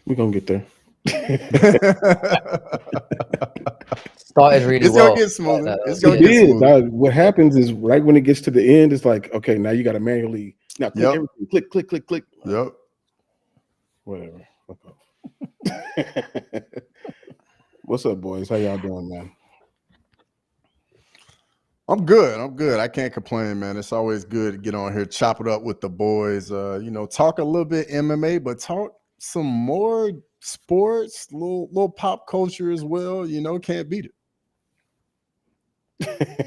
We're gonna get there. Started really It's gonna well. get smoother. It's It gonna Yeah. get did. smoother. What happens is right when it gets to the end, it's like, okay, now you got to manually now click Yep. everything. Click, click, click, click. Yep. Whatever. Fuck off. What's up, boys? How y'all doing, man? I'm good. I'm good. I can't complain, man. It's always good to get on here, chop it up with the boys. Talk a little bit MMA, but talk some more sports, little pop culture as well. Can't beat it.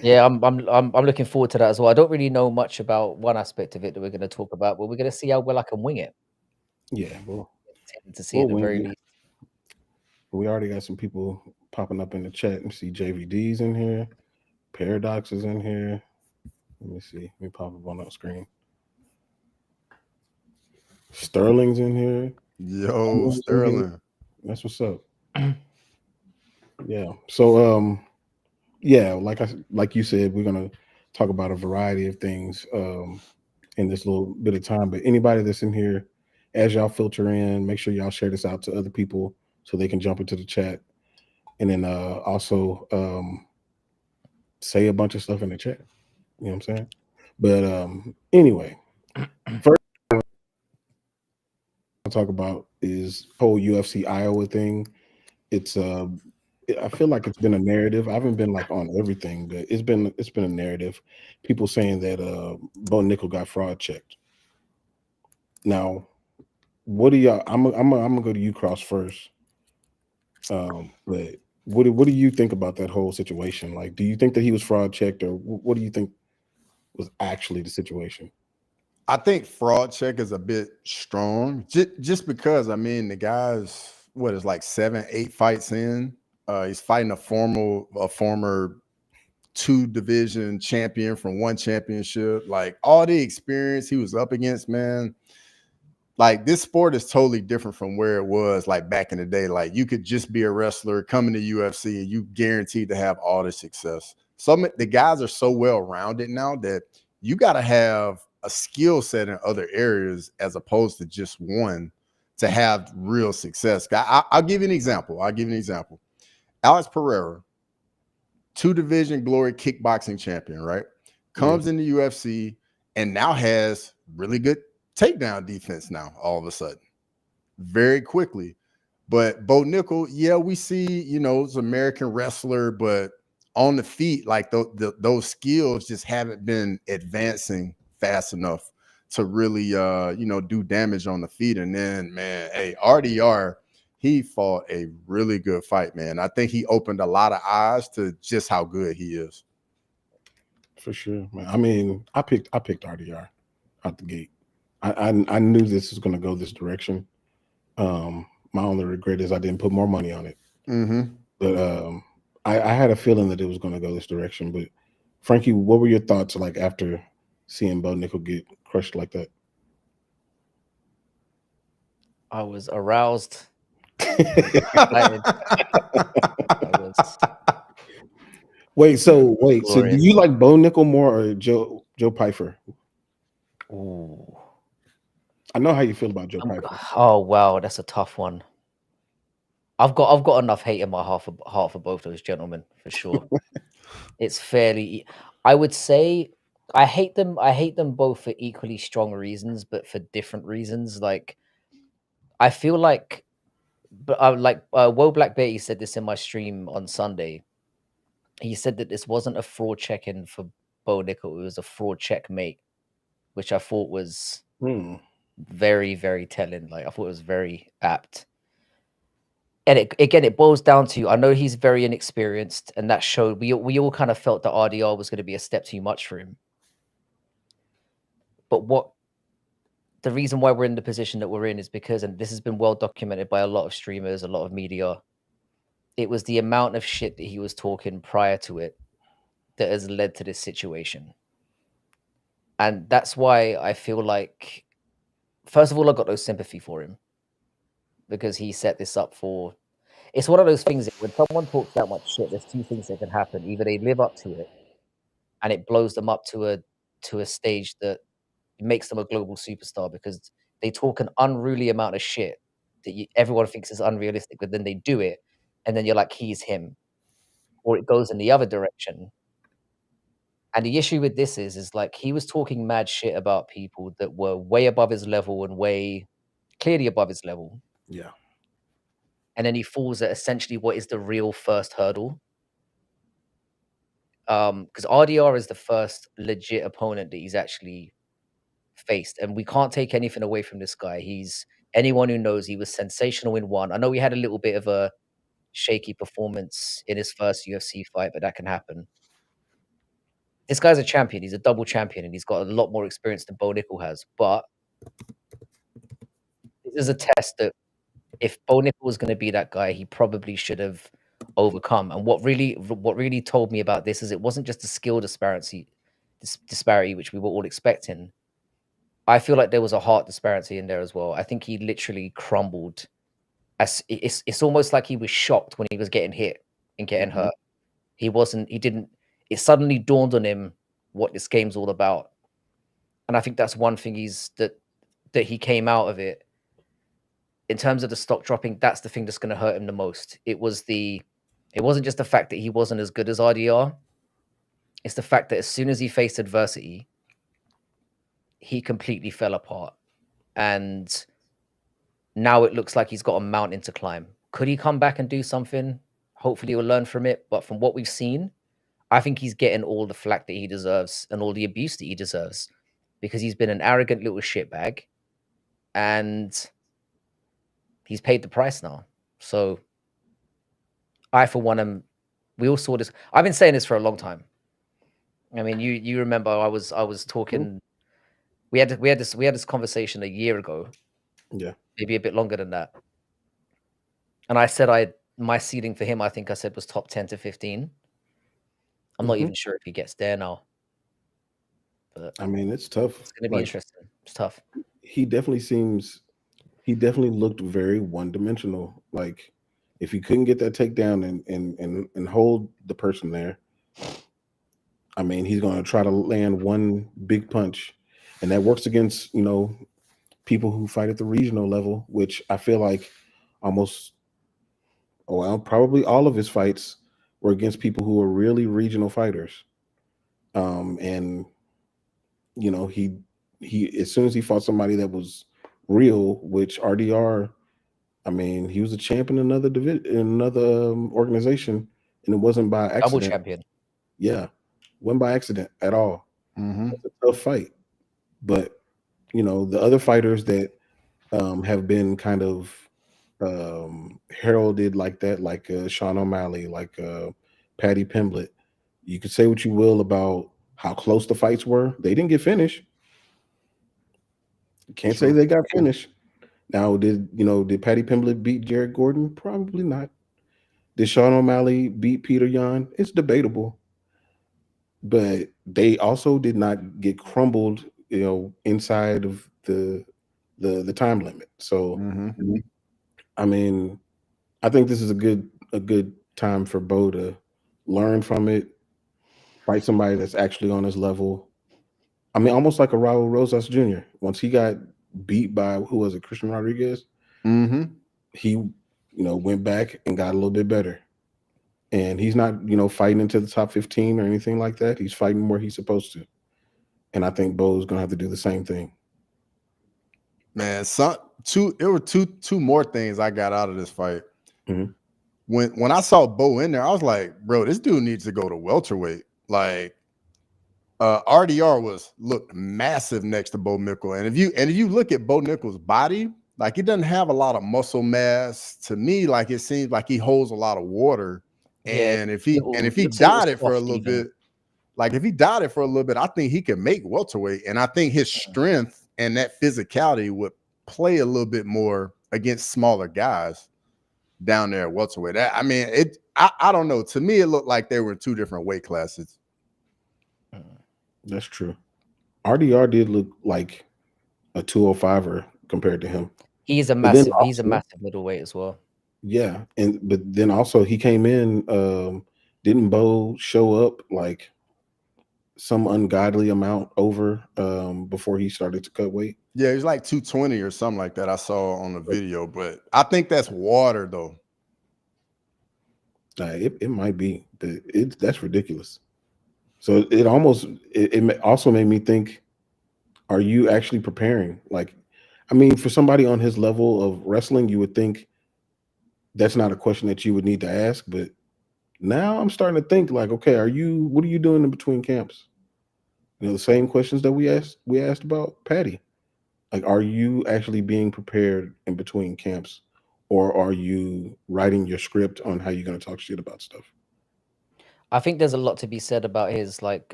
Yeah, I'm looking forward to that as well. I don't really know much about one aspect of it that we're going to talk about, but we're going to see how well I can wing it. Yeah, To see at the very wing it. least. We already got some people popping up in the chat. Let me see JVD's in here. Paradox is in here. Let me see. Let me pop up on that screen. Sterling's in here. Yo, Sterling. That's what's up. Yeah. So yeah, like you said, we're gonna talk about a variety of things in this little bit of time. But anybody that's in here, as y'all filter in, make sure y'all share this out to other people so they can jump into the chat. And then also say a bunch of stuff in the chat. You know what I'm saying? But anyway, first thing I'll talk about is whole UFC Iowa thing. It's I feel like it's been a narrative. I haven't been like on everything, but it's been a narrative. People saying that Bo Nickal got fraud checked. Now, what do y'all? I'm gonna go to you, Cross, first. But what do you think about that whole situation? Like, do you think that he was fraud checked, or what do you think was actually the situation? I think fraud check is a bit strong, just because the guy's what is like 7, 8 fights in. He's fighting a former 2 division champion from 1 championship. Like all the experience he was up against, man. Like this sport is totally different from where it was like back in the day. Like you could just be a wrestler, come into UFC, and you guaranteed to have all the success. The guys are so well rounded now that you got to have a skill set in other areas as opposed to just one to have real success. I'll give you an example. Alex Pereira, 2 division glory kickboxing champion, right? Comes in the UFC and now has really good takedown defense now all of a sudden, very quickly. But Bo Nickal, yeah, we see, it's an American wrestler, but on the feet, like those skills just haven't been advancing fast enough to really, do damage on the feet. And then, man, hey, RDR, he fought a really good fight, man. I think he opened a lot of eyes to just how good he is. For sure, man. I mean, I picked RDR out the gate. I knew this was going to go this direction. My only regret is I didn't put more money on it. Mm-hmm. But I had a feeling that it was going to go this direction. But Frankie, what were your thoughts like after seeing Bo Nickal get crushed like that? I was aroused. Wait, so do you like Bo Nickal more or Joe Pyfer? Ooh. I know how you feel about Joe Pyfer. Oh wow, that's a tough one. I've got enough hate in my heart for both those gentlemen for sure. It's fairly. I would say I hate them. I hate them both for equally strong reasons, but for different reasons. Like I feel like, but Woe Black Betty said this in my stream on Sunday. He said that this wasn't a fraud check-in for Bo Nickal; it was a fraud checkmate, which I thought was very, very telling. Like I thought it was very apt. And it boils down to, I know he's very inexperienced, and that showed. We all kind of felt that RDR was going to be a step too much for him. But the reason why we're in the position that we're in is because, and this has been well documented by a lot of streamers, a lot of media, it was the amount of shit that he was talking prior to it that has led to this situation. And that's why I feel like, first of all, I got no sympathy for him because he set this up for. It's one of those things that when someone talks that much shit, there's 2 things that can happen. Either they live up to it and it blows them up to a stage that makes them a global superstar because they talk an unruly amount of shit that everyone thinks is unrealistic, but then they do it, and then you're like, he's him, or it goes in the other direction. And the issue with this is like he was talking mad shit about people that were way above his level and way clearly above his level. Yeah. And then he falls at essentially what is the real first hurdle. Because RDR is the first legit opponent that he's actually faced, and we can't take anything away from this guy. Anyone who knows, he was sensational in one. I know he had a little bit of a shaky performance in his first UFC fight, but that can happen. This guy's a champion. He's a double champion, and he's got a lot more experience than Bo Nickal has. But this is a test that if Bo Nickal was going to be that guy, he probably should have overcome. And what really told me about this is it wasn't just a skill disparity, which we were all expecting. I feel like there was a heart disparity in there as well. I think he literally crumbled. It's almost like he was shocked when he was getting hit and getting hurt. It suddenly dawned on him what this game's all about. And I think that's one thing that he came out of it. In terms of the stock dropping, that's the thing that's going to hurt him the most. It wasn't just the fact that he wasn't as good as RDR. It's the fact that as soon as he faced adversity, he completely fell apart. And now it looks like he's got a mountain to climb. Could he come back and do something? Hopefully he'll learn from it. But from what we've seen, I think he's getting all the flack that he deserves and all the abuse that he deserves because he's been an arrogant little shitbag and he's paid the price now. So I, for one, we all saw this. I've been saying this for a long time. I mean, you remember I was talking. We had this conversation a year ago. Yeah. Maybe a bit longer than that. And I said my ceiling for him, I think I said was top 10 to 15. I'm not even sure if he gets there now. But I mean, it's tough. It's going to be interesting. It's tough. He definitely looked very one-dimensional. Like if he couldn't get that takedown and hold the person there, I mean, he's going to try to land one big punch, and that works against, people who fight at the regional level, which I feel like probably all of his fights were against people who are really regional fighters. And he as soon as he fought somebody that was real, which RDR, I mean, he was a champ in another organization, and it wasn't by accident. Double champion. Yeah, wasn't by accident at all. It's a tough fight, but the other fighters that have been kind of heralded like that, like Sean O'Malley, like Paddy Pimblett. You could say what you will about how close the fights were. They didn't get finished. Can't say they got finished. Now, did Paddy Pimblett beat Jared Gordon? Probably not. Did Sean O'Malley beat Peter Yan? It's debatable. But they also did not get crumbled, inside of the time limit. So, I mean, I think this is a good time for Bo to learn from it, fight somebody that's actually on his level. I mean, almost like a Raul Rosas Jr. Once he got beat by Christian Rodriguez, he went back and got a little bit better. And he's not fighting into the top 15 or anything like that. He's fighting where he's supposed to. And I think Bo's gonna have to do the same thing. Man, there were two more things I got out of this fight. When I saw Bo in there, I was like, bro, this dude needs to go to welterweight. Like RDR looked massive next to Bo Nickal. And if you look at Bo Nickal's body, like he doesn't have a lot of muscle mass. To me, like it seems like he holds a lot of water. And if he died it for a little bit, I think he could make welterweight. And I think his strength and that physicality would play a little bit more against smaller guys down there at welterweight. I don't know. To me, it looked like they were in two different weight classes. That's true. RDR did look like a 205er compared to him. He's a massive middleweight as well. Yeah, but then also he came in. Didn't Bo show up like some ungodly amount over before he started to cut weight. Yeah, he's like 220 or something like that. I saw on the video, but I think that's water though. It might be, but that's ridiculous. So it also made me think: are you actually preparing? Like, I mean, for somebody on his level of wrestling, you would think that's not a question that you would need to ask. But now I'm starting to think like, okay, what are you doing in between camps? The same questions that we asked about Patty. Like, are you actually being prepared in between camps, or are you writing your script on how you're going to talk shit about stuff? I think there's a lot to be said about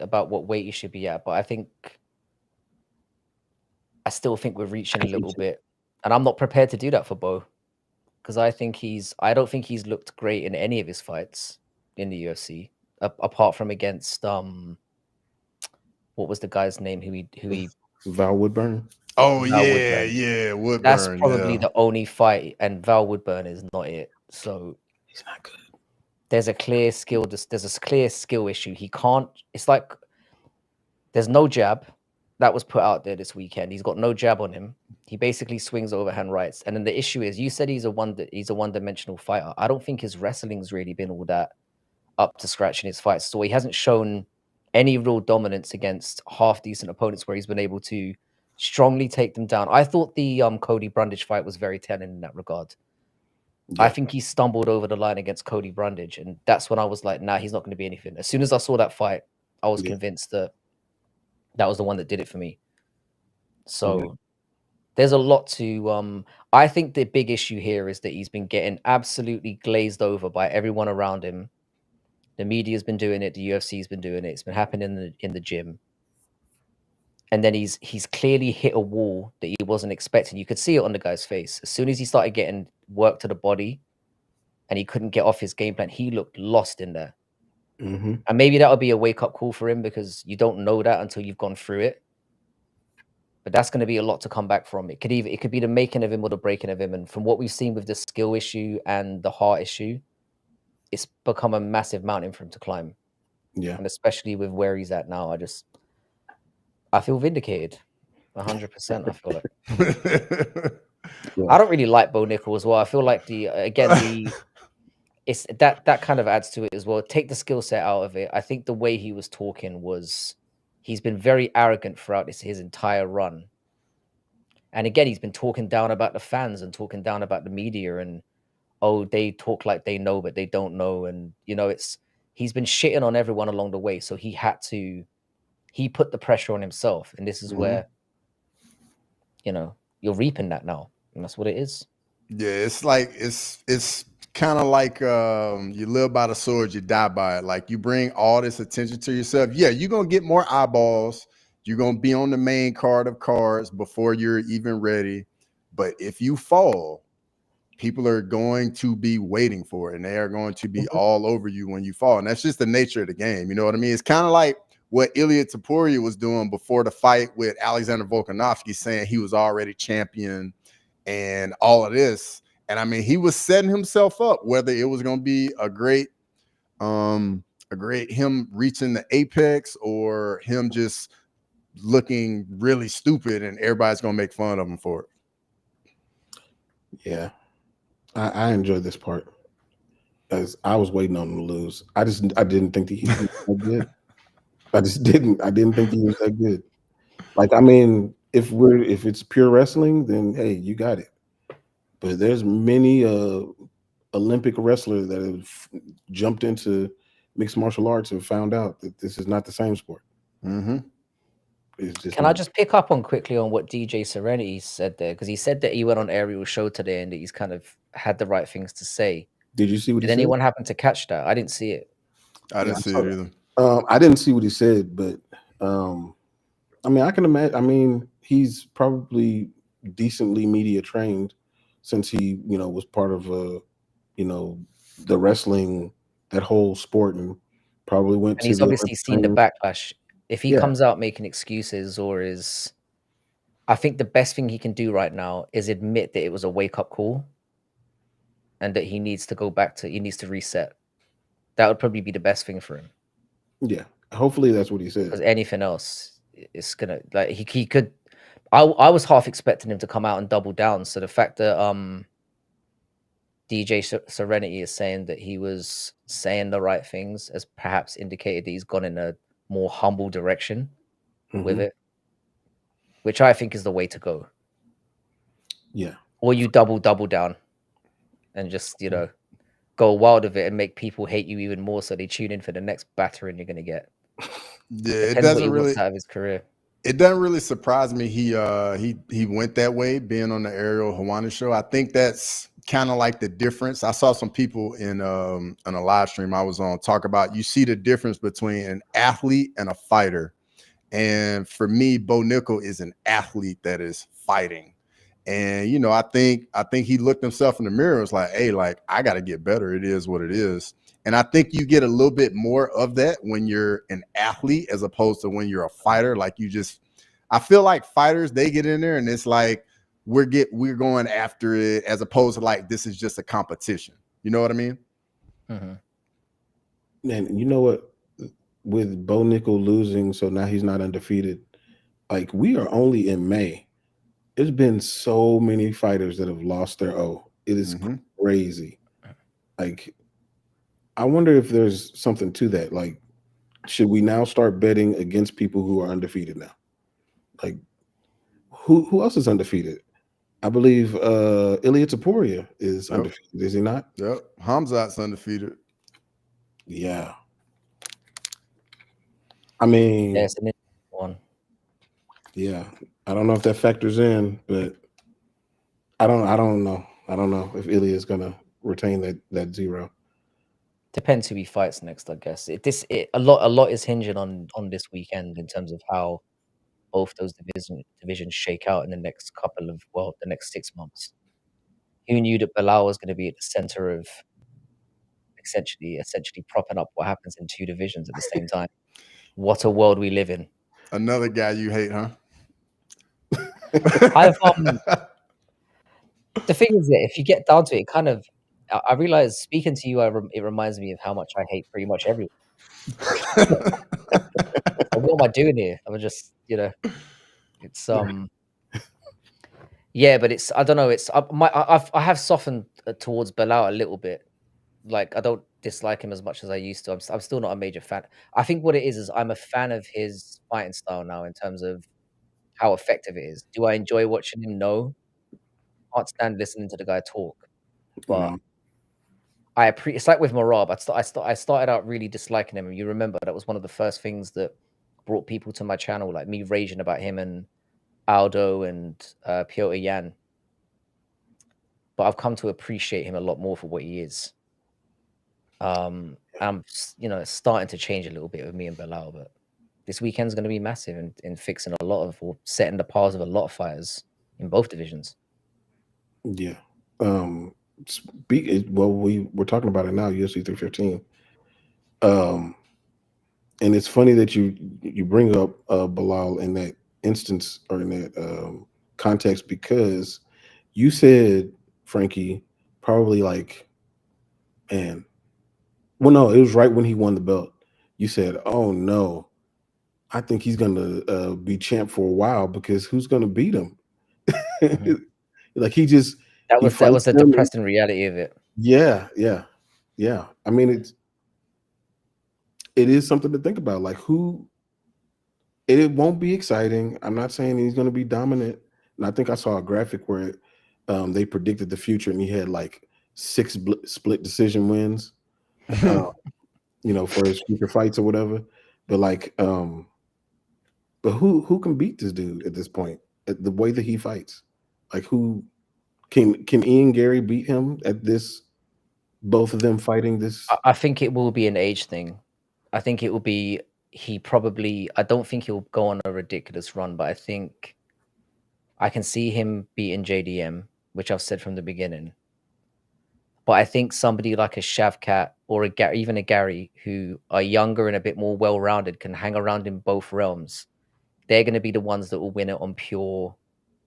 about what weight he should be at, but I still think we're reaching a little bit, and I'm not prepared to do that for Bo, because I don't think he's looked great in any of his fights in the UFC, apart from against what was the guy's name who he Val Woodburn. Oh Val yeah, Woodburn. yeah, Woodburn. That's probably yeah. the only fight, and Val Woodburn is not it. So He's not good. there's a clear skill issue. He can't. It's like there's no jab that was put out there this weekend. He's got no jab on him. He basically swings overhand rights. And then the issue is, you said he's a one-dimensional fighter. I don't think his wrestling's really been all that up to scratch in his fights. So he hasn't shown any real dominance against half decent opponents where he's been able to strongly take them down. I thought the Cody Brundage fight was very telling in that regard. Yeah. I think he stumbled over the line against Cody Brundage, and that's when I was like, nah, he's not going to be anything. As soon as I saw that fight, I was convinced that was the one that did it for me. So there's a lot to I think the big issue here is that he's been getting absolutely glazed over by everyone around him. The media's been doing it, the UFC's been doing it, it's been happening in the gym. And then he's clearly hit a wall that he wasn't expecting. You could see it on the guy's face. As soon as he started getting work to the body and he couldn't get off his game plan, he looked lost in there. Mm-hmm. And maybe that would be a wake-up call for him, because you don't know that until you've gone through it. But that's going to be a lot to come back from. It could be the making of him or the breaking of him. And from what we've seen with the skill issue and the heart issue, it's become a massive mountain for him to climb. Yeah. And especially with where he's at now, I feel vindicated. 100%. I feel like. I don't really like Bo Nickal as well. I feel like it's that kind of adds to it as well. Take the skill set out of it. I think the way he was talking he's been very arrogant throughout his entire run. And again, he's been talking down about the fans and talking down about the media, and they talk like they know, but they don't know. And he's been shitting on everyone along the way. So he put the pressure on himself. And this is where, you're reaping that now. And that's what it is. Yeah, it's like it's kind of like you live by the sword, you die by it. Like, you bring all this attention to yourself. Yeah, you're gonna get more eyeballs. You're gonna be on the main card of cards before you're even ready. But if you fall, people are going to be waiting for it, and they are going to be all over you when you fall. And that's just the nature of the game. You know what I mean? It's kind of like what Ilya Topuria was doing before the fight with Alexander Volkanovski, saying he was already champion and all of this. And I mean, he was setting himself up, whether it was going to be a great him reaching the apex or him just looking really stupid and everybody's going to make fun of him for it. Yeah. I enjoyed this part, as I was waiting on him to lose. I didn't think that he was that good. I didn't think he was that good. Like, I mean, if it's pure wrestling, then hey, you got it. But there's many Olympic wrestlers that have jumped into mixed martial arts and found out that this is not the same sport. Mm-hmm. Can I just pick up quickly on what DJ Serenity said there? Because he said that he went on Ariel's show today and that he's kind of had the right things to say. Did you see what he said? Did anyone happen to catch that? I didn't see it. I didn't see it either. I didn't see what he said, but I mean, I can imagine. I mean, he's probably decently media trained, since he, was part of the wrestling, that whole sport, and probably went to. And he's obviously seen the backlash. If he comes out making excuses, I think the best thing he can do right now is admit that it was a wake-up call and that he needs to reset. That would probably be the best thing for him. Yeah, Hopefully that's what he said. Because anything else, it's gonna like he could. I was half expecting him to come out and double down. So the fact that DJ Serenity is saying that he was saying the right things has perhaps indicated that he's gone in a more humble direction with it, which I think is the way to go. Yeah. Or you double down and just, go wild with it and make people hate you even more so they tune in for the next battering you're going to get. Yeah, Depends it doesn't what he really wants out of his career. It doesn't really surprise me he went that way, being on the Ariel Hawani show. I think that's kind of like the difference. I saw some people in on a live stream I was on talk about, you see the difference between an athlete and a fighter. And for me, Bo Nickal is an athlete that is fighting. And I think he looked himself in the mirror and was like, hey, like, I got to get better. It is what it is. And I think you get a little bit more of that when you're an athlete as opposed to when you're a fighter. Like I feel like fighters, they get in there and it's like we're going after it, as opposed to like this is just a competition. You know what I mean? Mm-hmm. And you know what? With Bo Nickal losing, so now he's not undefeated. Like, we are only in May. There's been so many fighters that have lost their O. It is crazy. Like, I wonder if there's something to that. Like, should we now start betting against people who are undefeated now? Like, who else is undefeated? I believe Ilia Topuria is undefeated. Is he not? Yep. Hamzat's undefeated. Yeah. I mean, yeah, it's an interesting one. Yeah, I don't know if that factors in, but I don't know. I don't know if Ilya is gonna retain that 0. Depends who he fights next, I guess. A lot is hinging on this weekend in terms of how both those divisions shake out in the next the next 6 months. Who knew that Bilal was going to be at the center of essentially propping up what happens in 2 divisions at the same time? What a world we live in. Another guy you hate, huh? I've the thing is that if you get down to it, kind of, I realize speaking to you, it reminds me of how much I hate pretty much everyone. What am I doing here? I'm just, it's yeah, but it's, I don't know, it's I have softened towards Bilal a little bit. Like, I don't dislike him as much as I used to. I'm still not a major fan. I think what it is I'm a fan of his fighting style now in terms of how effective it is. Do I enjoy watching him? No. Can't stand listening to the guy talk. But it's like with Marab. I started out really disliking him. You remember that was one of the first things that brought people to my channel, like me raging about him and Aldo and Piotr Yan. But I've come to appreciate him a lot more for what he is. I'm it's starting to change a little bit with me and Bilal, but this weekend's going to be massive in fixing a lot of, or setting the paths of a lot of fighters in both divisions. Yeah. Well, we're talking about it now, UFC 315. And it's funny that you bring up Bilal in that instance or in that context, because you said, Frankie, probably like, man, well, no, it was right when he won the belt. You said, oh no, I think he's gonna be champ for a while, because who's gonna beat him? Like, that was the depressing reality of it. Yeah. I mean, it is something to think about. Like, it won't be exciting. I'm not saying he's going to be dominant. And I think I saw a graphic where they predicted the future, and he had like 6 split decision wins, for his future fights or whatever. But like, but who can beat this dude at this point? At the way that he fights, like, who can Ian Gary beat him at this? Both of them fighting this. I think it will be an age thing. I think it will be. I don't think he'll go on a ridiculous run, but I think I can see him beating JDM, which I've said from the beginning. But I think somebody like a Shavkat or even a Gary, who are younger and a bit more well-rounded, can hang around in both realms. They're going to be the ones that will win it on pure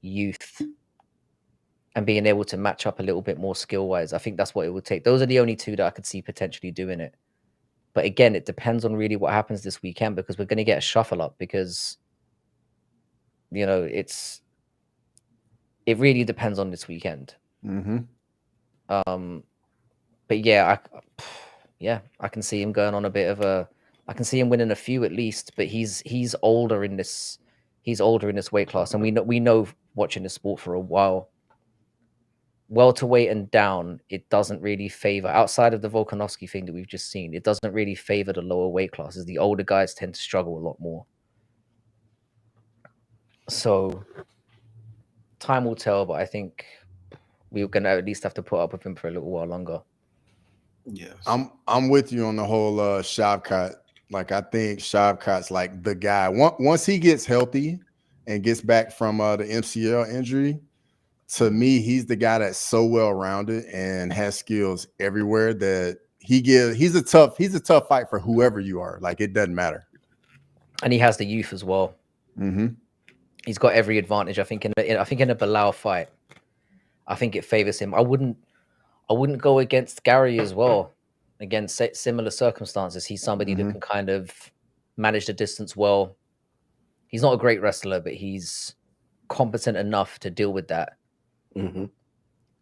youth and being able to match up a little bit more skill-wise. I think that's what it would take. Those are the only 2 that I could see potentially doing it. But again, it depends on really what happens this weekend, because we're going to get a shuffle up, because, you know, it really depends on this weekend. Mm-hmm. But yeah, I can see him going on a bit of a. I can see him winning a few at least. But he's older in this. He's older in this weight class, and we know watching the sport for a while. Welterweight and down, it doesn't really favor, outside of the Volkanovski thing that we've just seen, it doesn't really favor the lower weight classes. The older guys tend to struggle a lot more. So time will tell, but I think we're gonna at least have to put up with him for a little while longer. Yes. I'm with you on the whole Shavkat. Like, I think Shavkat's like the guy. Once he gets healthy and gets back from the MCL injury, to me, he's the guy that's so well-rounded and has skills everywhere that he's a tough fight for whoever you are. Like, it doesn't matter. And he has the youth as well. Mm-hmm. He's got every advantage. I think in a Bilal fight, I think it favors him. I wouldn't go against Gary as well. Again, similar circumstances. He's somebody that can kind of manage the distance well. He's not a great wrestler, but he's competent enough to deal with that.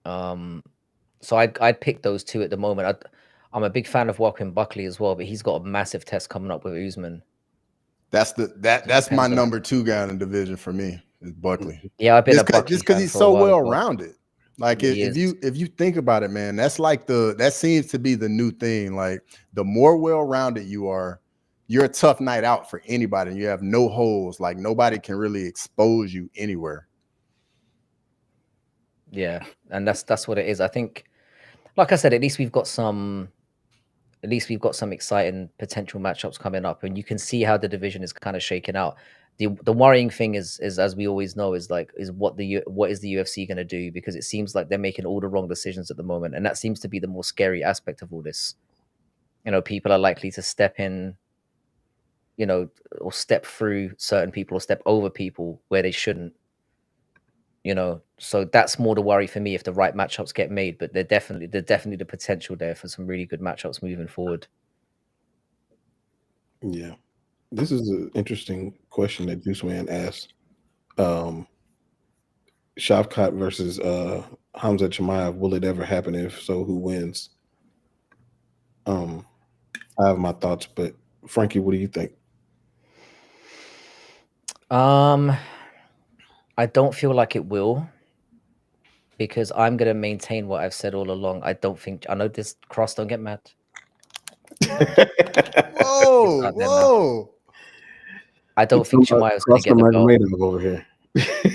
So I'd pick those two at the moment. I'm a big fan of Joaquin Buckley as well, but he's got a massive test coming up with Usman. That's my number 2 guy in the division for me, is Buckley. Yeah, I've been just because he's so well rounded. Like, if you think about it, man, that's like that seems to be the new thing. Like, the more well-rounded you are, you're a tough night out for anybody. You have no holes. Like, nobody can really expose you anywhere. Yeah, and that's what it is. I think, like I said, at least we've got some exciting potential matchups coming up, and you can see how the division is kind of shaken out. The worrying thing is as we always know, is what is the UFC going to do, because it seems like they're making all the wrong decisions at the moment, and that seems to be the more scary aspect of all this. You know, people are likely to step in, you know, or step through certain people or step over people where they shouldn't. You know, so that's more the worry for me if the right matchups get made. But there's definitely the potential there for some really good matchups moving forward. Yeah, this is an interesting question that Juice Man asked. Shavkat versus Hamza Chimaev. Will it ever happen? If so, who wins? I have my thoughts, but Frankie, what do you think? I don't feel like it will, because I'm going to maintain what I've said all along. I know this. Cross, don't get mad. Whoa. I don't think Chimaev's going to get the belt. Over here.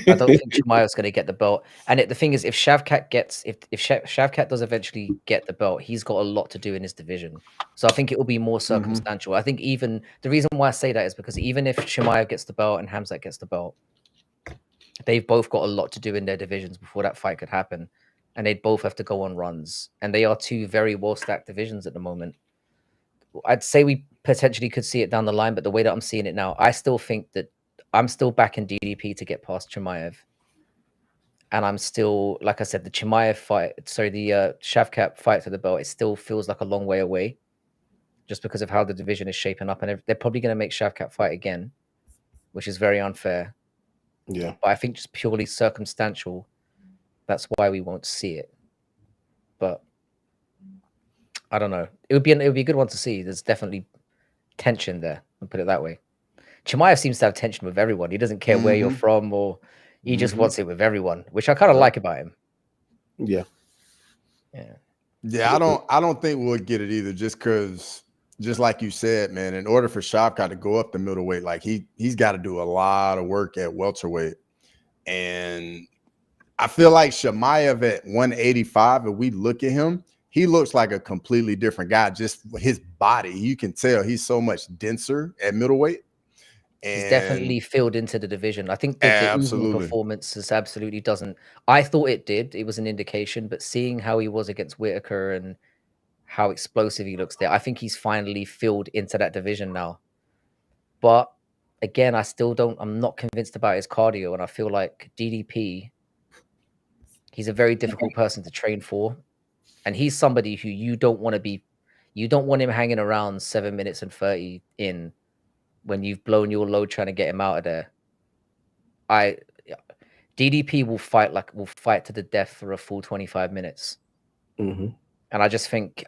I don't think Chimaev's going to get the belt. And the thing is, if Shavkat does eventually get the belt, he's got a lot to do in his division. So I think it will be more circumstantial. I think even the reason why I say that is because even if Chimaev gets the belt and Hamzat gets the belt, they've both got a lot to do in their divisions before that fight could happen. And they'd both have to go on runs. And they are two very well-stacked divisions at the moment. I'd say we potentially could see it down the line, but the way that I'm seeing it now, I still think that I'm still backing DDP to get past Chimaev. And I'm still, like I said, the Chimaev fight, the Shavkat fight for the belt, it still feels like a long way away just because of how the division is shaping up. And they're probably going to make Shavkat fight again, which is very unfair. Yeah. But I think just purely circumstantial, that's why we won't see it. But I don't know. It would be a good one to see. There's definitely tension there. I'll put it that way. Chimaev seems to have tension with everyone. He doesn't care where you're from, or he just wants it with everyone, which I kind of like about him. Yeah. Yeah, I don't think we'll get it either, just because, just like you said, man, in order for Shavkat to go up the middleweight, like he's got to do a lot of work at welterweight. And I feel like Chimaev at 185, if we look at him, he looks like a completely different guy. Just his body, you can tell he's so much denser at middleweight. And he's definitely filled into the division. I think that the Usman performance absolutely doesn't. I thought it did. It was an indication, but seeing how he was against Whitaker and how explosive he looks there, I think he's finally filled into that division now. But again, I'm not convinced about his cardio, and I feel like DDP, he's a very difficult person to train for. And he's somebody who you don't want to You don't want him hanging around 7 minutes and 30 in when you've blown your load trying to get him out of there. DDP will fight to the death for a full 25 minutes. Mhm. And I just think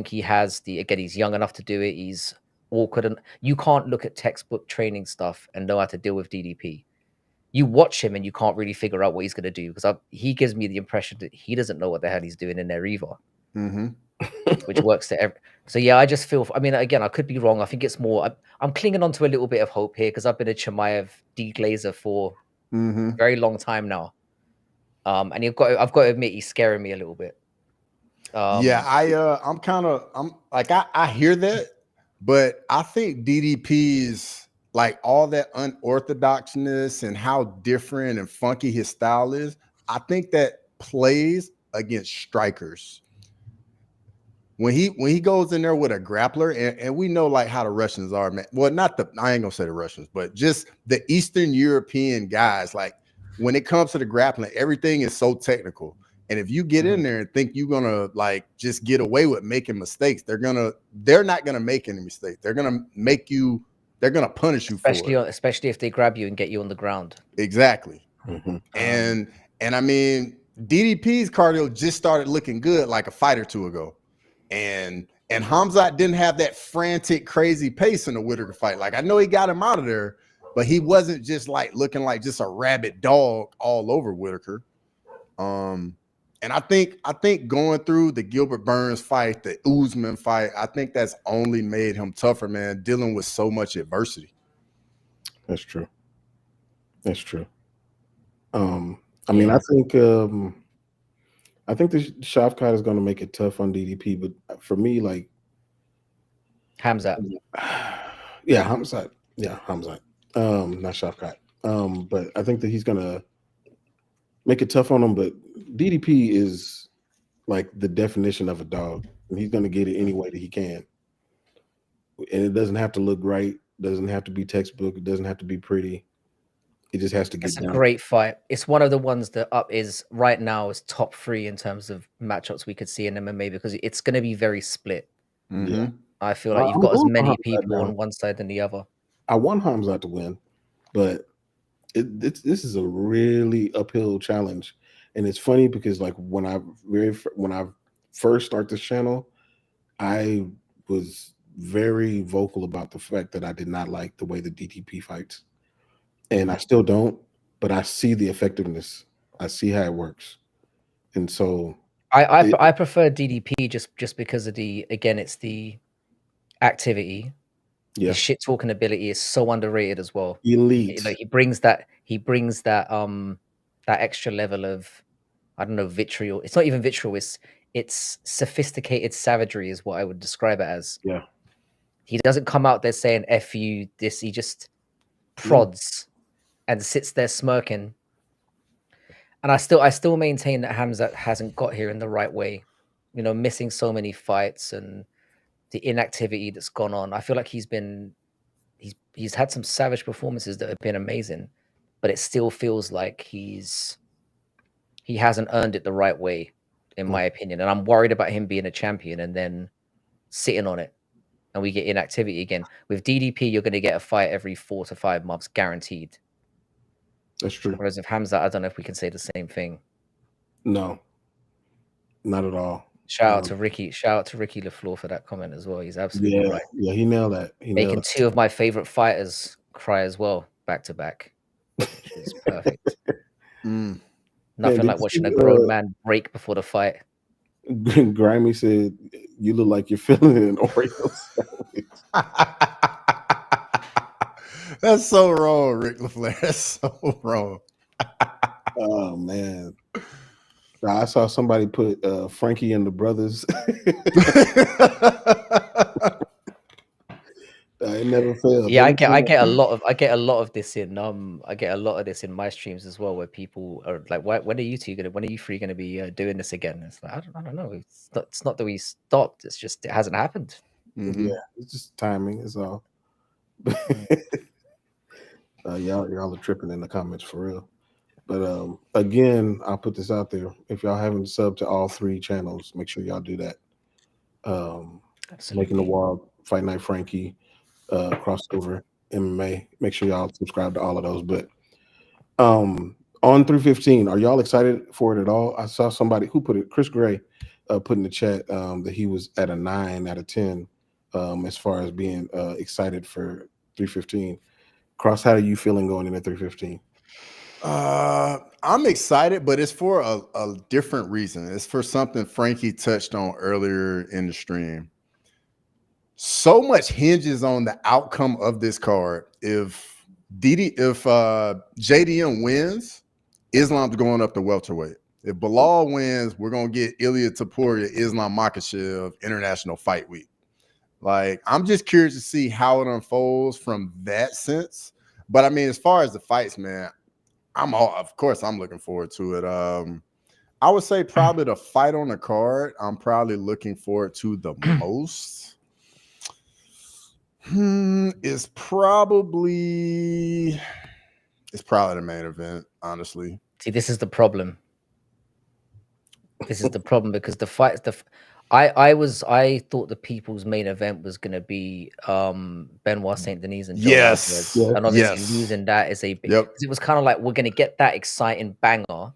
he has he's young enough to do it. He's awkward, and you can't look at textbook training stuff and know how to deal with DDP. You watch him and you can't really figure out what he's going to do, because he gives me the impression that he doesn't know what the hell he's doing in there either. Mm-hmm. Which works to every. So yeah, I just feel. I mean, again, I could be wrong. I think it's more. I'm clinging on to a little bit of hope here because I've been a Chimaev deglazer for a very long time now. And I've got to admit, he's scaring me a little bit. Yeah, I'm like, I hear that, but I think DDP's like all that unorthodoxness and how different and funky his style is. I think that plays against strikers. When he goes in there with a grappler, and we know like how the Russians are, man. Well, I ain't gonna say the Russians, but just the Eastern European guys. Like when it comes to the grappling, everything is so technical. And if you get in there and think you're gonna like just get away with making mistakes, they're not gonna make any mistakes. They're gonna punish you for it. Especially if they grab you and get you on the ground. Exactly. Mm-hmm. And I mean, DDP's cardio just started looking good like a fight or two ago. And Hamzat didn't have that frantic, crazy pace in the Whittaker fight. Like I know he got him out of there, but he wasn't just like looking like just a rabid dog all over Whittaker. And I think going through the Gilbert Burns fight, the Usman fight, I think that's only made him tougher, man, dealing with so much adversity. That's true. That's true. I mean, I think the Shavkat is going to make it tough on DDP, but for me, like Hamzat. Yeah, Hamzat. Yeah, Hamzat. Not Shavkat. But I think that he's going to make it tough on him, but DDP is like the definition of a dog, and he's going to get it any way that he can. And it doesn't have to look right, doesn't have to be textbook, it doesn't have to be pretty. It just has to get done. It's a great fight. It's one of the ones that is right now is top 3 in terms of matchups we could see in MMA, because it's going to be very split. Mm-hmm. I feel like you've got as many people on one side than the other. I want Hamzat to win, but this is a really uphill challenge. And it's funny because like when I first started this channel, I was very vocal about the fact that I did not like the way the DDP fights. And I still don't, but I see the effectiveness. I see how it works. And so I prefer DDP just because of it's the activity. Yeah. His shit talking ability is so underrated as well. Elite. Like he brings that extra level of, I don't know, vitriol. It's not even vitriol, it's sophisticated savagery is what I would describe it as. Yeah. He doesn't come out there saying F you this, he just prods and sits there smirking. And I still maintain that Hamzat hasn't got here in the right way. You know, missing so many fights and the inactivity that's gone on. I feel like he's had some savage performances that have been amazing, but it still feels like he hasn't earned it the right way, in my opinion. And I'm worried about him being a champion and then sitting on it and we get inactivity again. With DDP, you're going to get a fight every 4 to 5 months guaranteed. That's true. Whereas if Hamzat, I don't know if we can say the same thing. No, not at all. Shout out to Ricky LaFleur for that comment as well. He's absolutely right. Yeah, he nailed that. Making 2 of my favorite fighters cry as well, back to back, which is perfect. Nothing like watching a grown man break before the fight. Grimy said, "You look like you're feeling an Oreo sandwich." That's so wrong, Rick LaFleur. That's so wrong. Oh man. I saw somebody put Frankie and the Brothers. It never failed. Yeah, I get a lot of this in my streams as well, where people are like, when are you 3 gonna be doing this again? It's like, I don't know. It's not that we stopped, it's just it hasn't happened. Yeah, it's just timing, is all. Y'all are tripping in the comments for real. But again, I'll put this out there. If y'all haven't subbed to all 3 channels, make sure y'all do that. Making the Absolutely. Wall, Fight Night Frankie, Crossover, MMA. Make sure y'all subscribe to all of those. But on 315, are y'all excited for it at all? I saw somebody who put it, Chris Gray, put in the chat that he was at a 9 out of 10 as far as being excited for 315. Cross, how are you feeling going into 315? I'm excited, but it's for a different reason. It's for something Frankie touched on earlier in the stream. So much hinges on the outcome of this card. If JDM wins, Islam's going up to welterweight. If Bilal wins, we're gonna get Ilia Topuria, Islam Makhachev International Fight Week. Like, I'm just curious to see how it unfolds from that sense. But I mean, as far as the fights, man, of course I'm looking forward to it. I would say probably the fight on the card I'm probably looking forward to the most is probably the main event, honestly. See, this is the problem. This is the problem because the fight, I thought the people's main event was going to be Benoit Saint Denis and Joe Yes. Alvarez, and obviously Yes. losing that is a big. Yep. 'Cause it was kind of like we're going to get that exciting banger,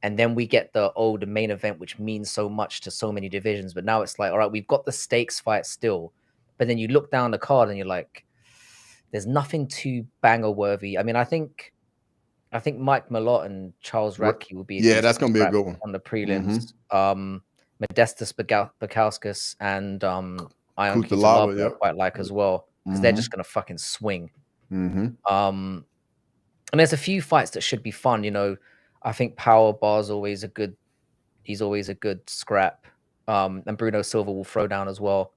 and then we get the main event, which means so much to so many divisions. But now it's like, all right, we've got the stakes fight still, but then you look down the card and you're like, there's nothing too banger worthy. I mean, I think Mike Malott and Charles Radke will be that's gonna be a good one on the prelims. Modestus Bakauskas and Ion Kutalaba, Kutalaba I quite like as well because they're just gonna fucking swing. And there's a few fights that should be fun. You know, I think Power Bar's always a good. He's always a good scrap. And Bruno Silva will throw down as well.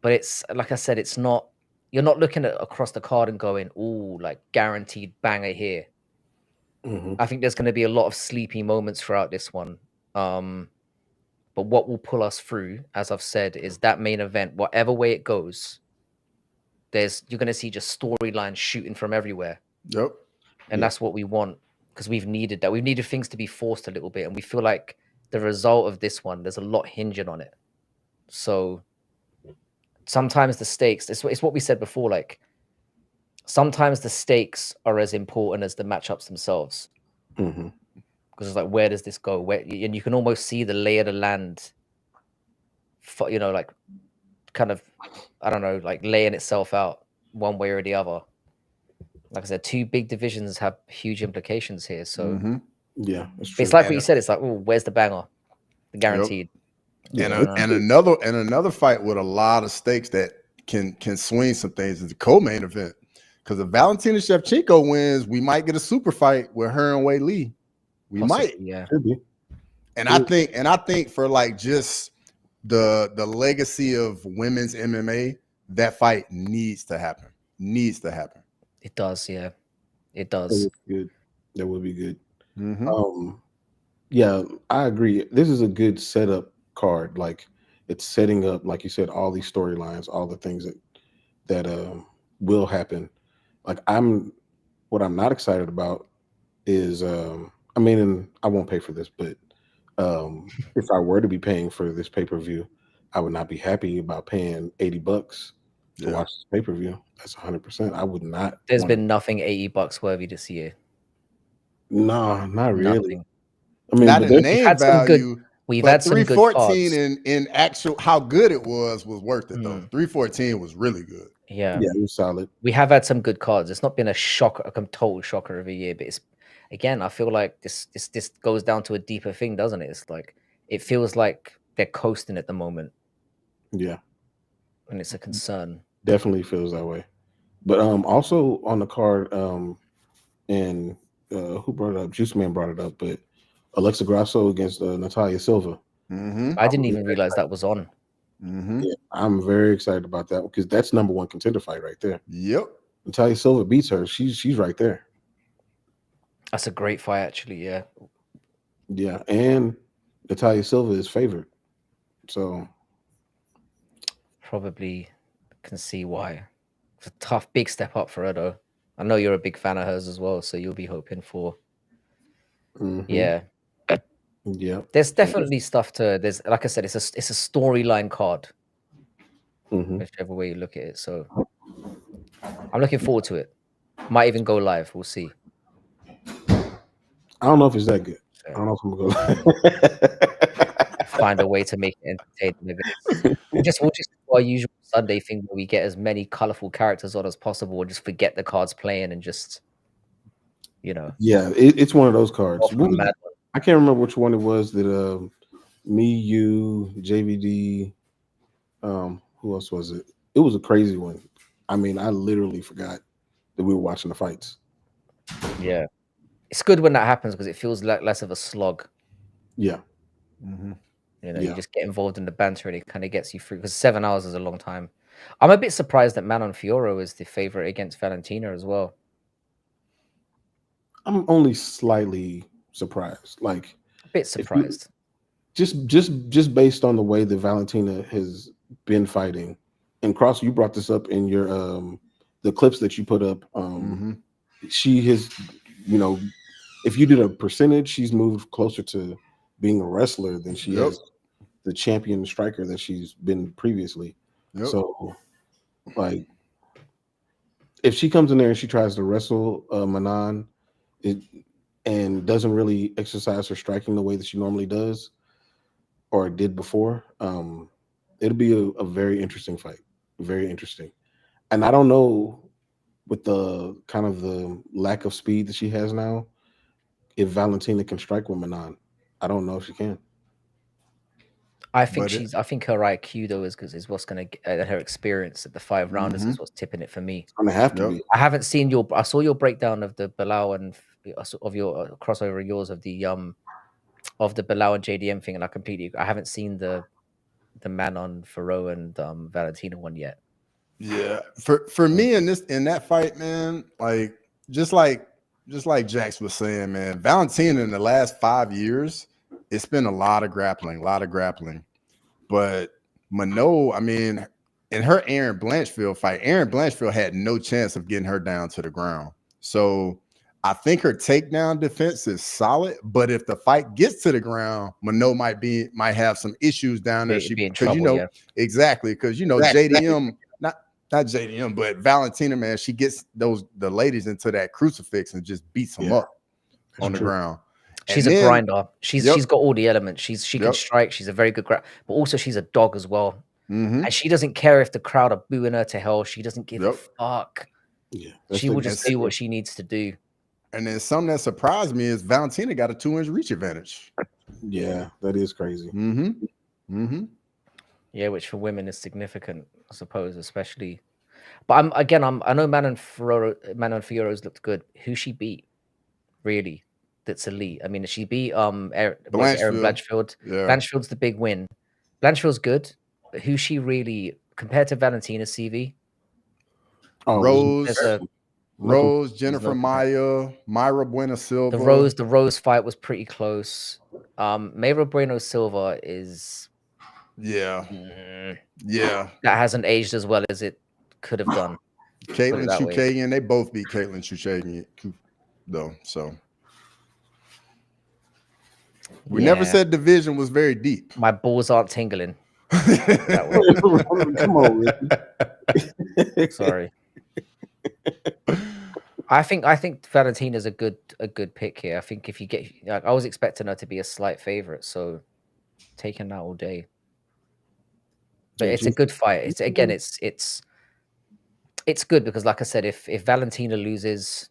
But it's like I said, it's not. You're not looking at across the card and going, "Ooh, like guaranteed banger here." I think there's going to be a lot of sleepy moments throughout this one. But what will pull us through, as I've said, is that main event. Whatever way it goes, you're going to see just storylines shooting from everywhere. Yep. And that's what we want because we've needed that. We've needed things to be forced a little bit, and we feel like the result of this one, there's a lot hinging on it. So sometimes the stakes, it's what we said before, like sometimes the stakes are as important as the matchups themselves. Because it's like, where does this go? And you can almost see the lay of the land, you know, like kind of, I don't know, like laying itself out one way or the other. Like I said, two big divisions have huge implications here. So yeah, it's like what you said. It's like, oh, where's the banger? The guaranteed. Yep. And another fight with a lot of stakes that can swing some things is the co-main event. Because if Valentina Shevchenko wins, we might get a super fight with her and Wei Li. We Possibly, might, yeah. And I think for like just the legacy of women's MMA, that fight needs to happen. It does, yeah. It does. That would be good. Yeah, I agree. This is a good setup card. Like it's setting up, like you said, all these storylines, all the things that will happen. Like what I'm not excited about is I mean, and I won't pay for this, but if I were to be paying for this pay-per-view, I would not be happy about paying $80 to watch this pay-per-view. That's 100%. I would not. There's been nothing $80 worthy this year. No, not really. Nothing. I mean, not in name value. We've had some good 314 in actual how good it was worth it though. 314 was really good. Yeah, it was solid. We have had some good cards. It's not been a total shocker of a year, but it's again, I feel like this goes down to a deeper thing, doesn't it? It's like it feels like they're coasting at the moment. Yeah, and it's a concern. Definitely feels that way. But also on the card, and who brought it up? Juice Man brought it up, but Alexa Grasso against Natalia Silva. I didn't even realize that was on. Yeah, I'm very excited about that because that's number one contender fight right there. Yep. Natalia Silva beats her. She's right there. That's a great fight, actually. Yeah. Yeah, and Natalia Silva is favored, so probably can see why. It's a tough, big step up for her, though. I know you're a big fan of hers as well, so you'll be hoping for. Yeah. Yeah. There's definitely stuff to. There's, like I said, it's a storyline card. whichever way you look at it. So I'm looking forward to it. Might even go live. We'll see. I don't know if it's that good. I So don't know if I'm gonna find a way to make it entertaining. We'll just do our usual Sunday thing where we get as many colorful characters on as possible, and just forget the cards playing and just, Yeah, it's one of those cards. off on a mad one. I can't remember which one it was that me, you, JVD, who else was it? It was a crazy one. I mean, I literally forgot that we were watching the fights. Yeah, it's good when that happens because it feels like less of a slog. Yeah. You just get involved in the banter and it kind of gets you through, because 7 hours is a long time. I'm a bit surprised that Manon Fiorot is the favorite against Valentina as well. I'm only slightly surprised. Like A bit surprised. just based on the way that Valentina has been fighting. And Cross, you brought this up in your the clips that you put up. She has, if you did a percentage, she's moved closer to being a wrestler than she is the champion striker that she's been previously. So, like, if she comes in there and she tries to wrestle Manon and doesn't really exercise her striking the way that she normally does or did before, it'll be a very interesting fight. Very interesting. And I don't know, with the kind of the lack of speed that she has now, if Valentina can strike with Manon. I don't know if she can. I think her IQ though is what's going to her experience at the 5 rounders is what's tipping it for me. It's gonna have to be. I haven't seen I saw your breakdown of the Bilal and of your crossover yours of the Bilal and JDM thing, and I haven't seen the Manon Fiorot and Valentina one yet. Yeah, for me in that fight, man, like just like Jax was saying, man, Valentina in the last 5 years, it's been a lot of grappling. But Minot, I mean, in her Aaron Blanchfield fight, Aaron Blanchfield had no chance of getting her down to the ground. So I think her takedown defense is solid, but if the fight gets to the ground, Minot might have some issues down there. Be in trouble, exactly, because JDM, not JDM, but Valentina, man, she gets the ladies into that crucifix and just beats them up on the ground. She's a grinder. She's got all the elements. She can strike. She's a very good but also she's a dog as well. And she doesn't care if the crowd are booing her to hell. She doesn't give a fuck. Yeah, she will just do what she needs to do. And then something that surprised me is Valentina got a 2-inch reach advantage. Yeah, that is crazy. Yeah, which for women is significant, I suppose, especially. But I know Manon Fiorot's looked good. Who she beat, really? That's elite. I mean, she beat Aaron Blanchfield. Yeah. Blanchfield's the big win. Blanchfield's good, but who she really compared to Valentina CV? Rose, Jennifer Maya, Mayra Bueno Silva. The Rose fight was pretty close. Mayra Bueno Silva is that hasn't aged as well as it could have done. Caitlin Chukagian, they both beat Caitlin Chukagian though, so we never said division was very deep. My balls aren't tingling. Come on, sorry. I think Valentina's a good pick here. I think if you get, I was expecting her to be a slight favorite, so taking that all day. But it's a good fight. It's good because, like I said, if Valentina loses,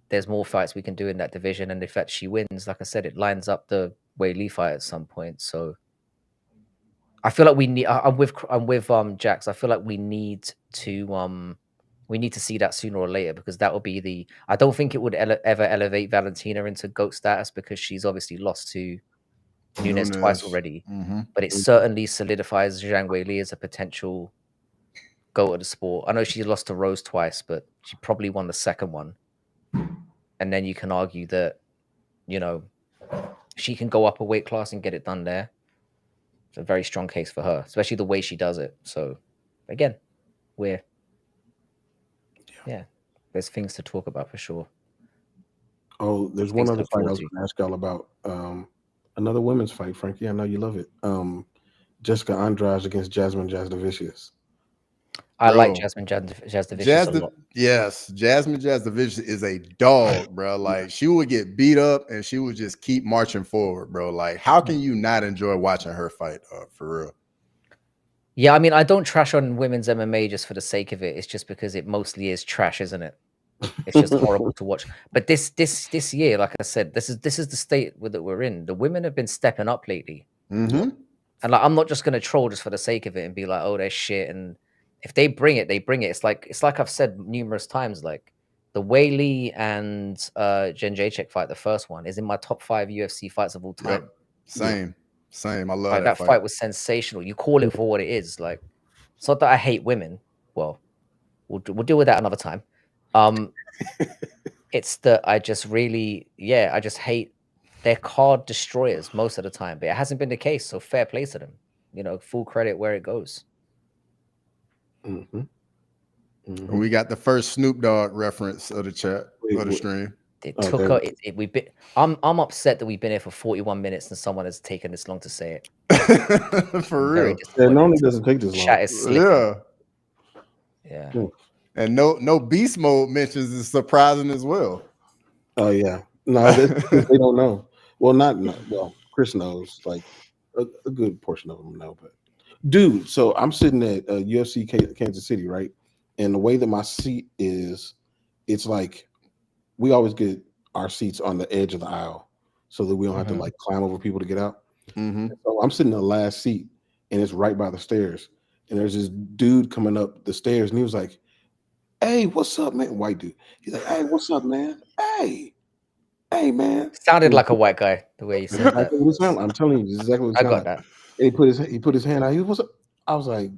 there's more fights we can do in that division, and if she wins, like I said, it lines up the Wei Li fight at some point. So I feel like we need. I'm with Jax. I feel like we need to see that sooner or later, because that will be I don't think it would ever elevate Valentina into GOAT status, because she's obviously lost to Nunes twice already. But it certainly solidifies Zhang Wei Li as a potential GOAT of the sport. I know she lost to Rose twice, but she probably won the second one. And then you can argue that, she can go up a weight class and get it done there. It's a very strong case for her, especially the way she does it. So, again, there's things to talk about for sure. Oh, there's one other fight I was going to ask y'all about. Another women's fight, Frankie. I know you love it. Jessica Andrade against Jasmine Jasudavicius. I like Bro. Jasmine Jazz the Vicious Jazz a the lot. Jasmine Jazz the Vicious is a dog, bro. Like she would get beat up and she would just keep marching forward, bro. Like how can you not enjoy watching her fight? For real. Yeah, I mean, I don't trash on women's MMA just for the sake of it. It's just because it mostly is trash, isn't it? It's just horrible to watch. But this year, like I said, this is the state that we're in. The women have been stepping up lately, Mm-hmm. and like I'm not just gonna troll just for the sake of it and be like, oh, they're shit. And if they bring it, they bring it. It's like I've said numerous times, like the Wei Li and Jen Jacek fight, the first one, is in my top 5 UFC fights of all time. Yep. Same. I love Like that fight was sensational. You call it for what it is. Like it's not that I hate women. Well, we'll deal with that another time. It's that I just really, I just hate they're card destroyers most of the time, but it hasn't been the case. So fair play to them. You know, full credit where it goes. Mm-hmm. Mm-hmm. We got the first Snoop Dogg reference of the chat of the stream. It took I'm upset that we've been here for 41 minutes and someone has taken this long to say it. For real. It normally doesn't take this long. Chat is slipping. Yeah. And no beast mode mentions is surprising as well. Oh yeah. No, they don't know. Well, well, Chris knows, like a good portion of them know, but dude, so I'm sitting at UFC Kansas City, right? And the way that my seat is, it's like we always get our seats on the edge of the aisle so that we don't have to like climb over people to get out. Mm-hmm. So I'm sitting in the last seat and it's right by the stairs. And there's this dude coming up the stairs and he was like, "Hey, what's up, man?" White dude. He's like, "Hey, what's up, man? Hey, man." Sounded like a white guy the way you said that. I'm telling you, this is exactly what it I sounded got like. that. And he put his hand out. He was, I was like,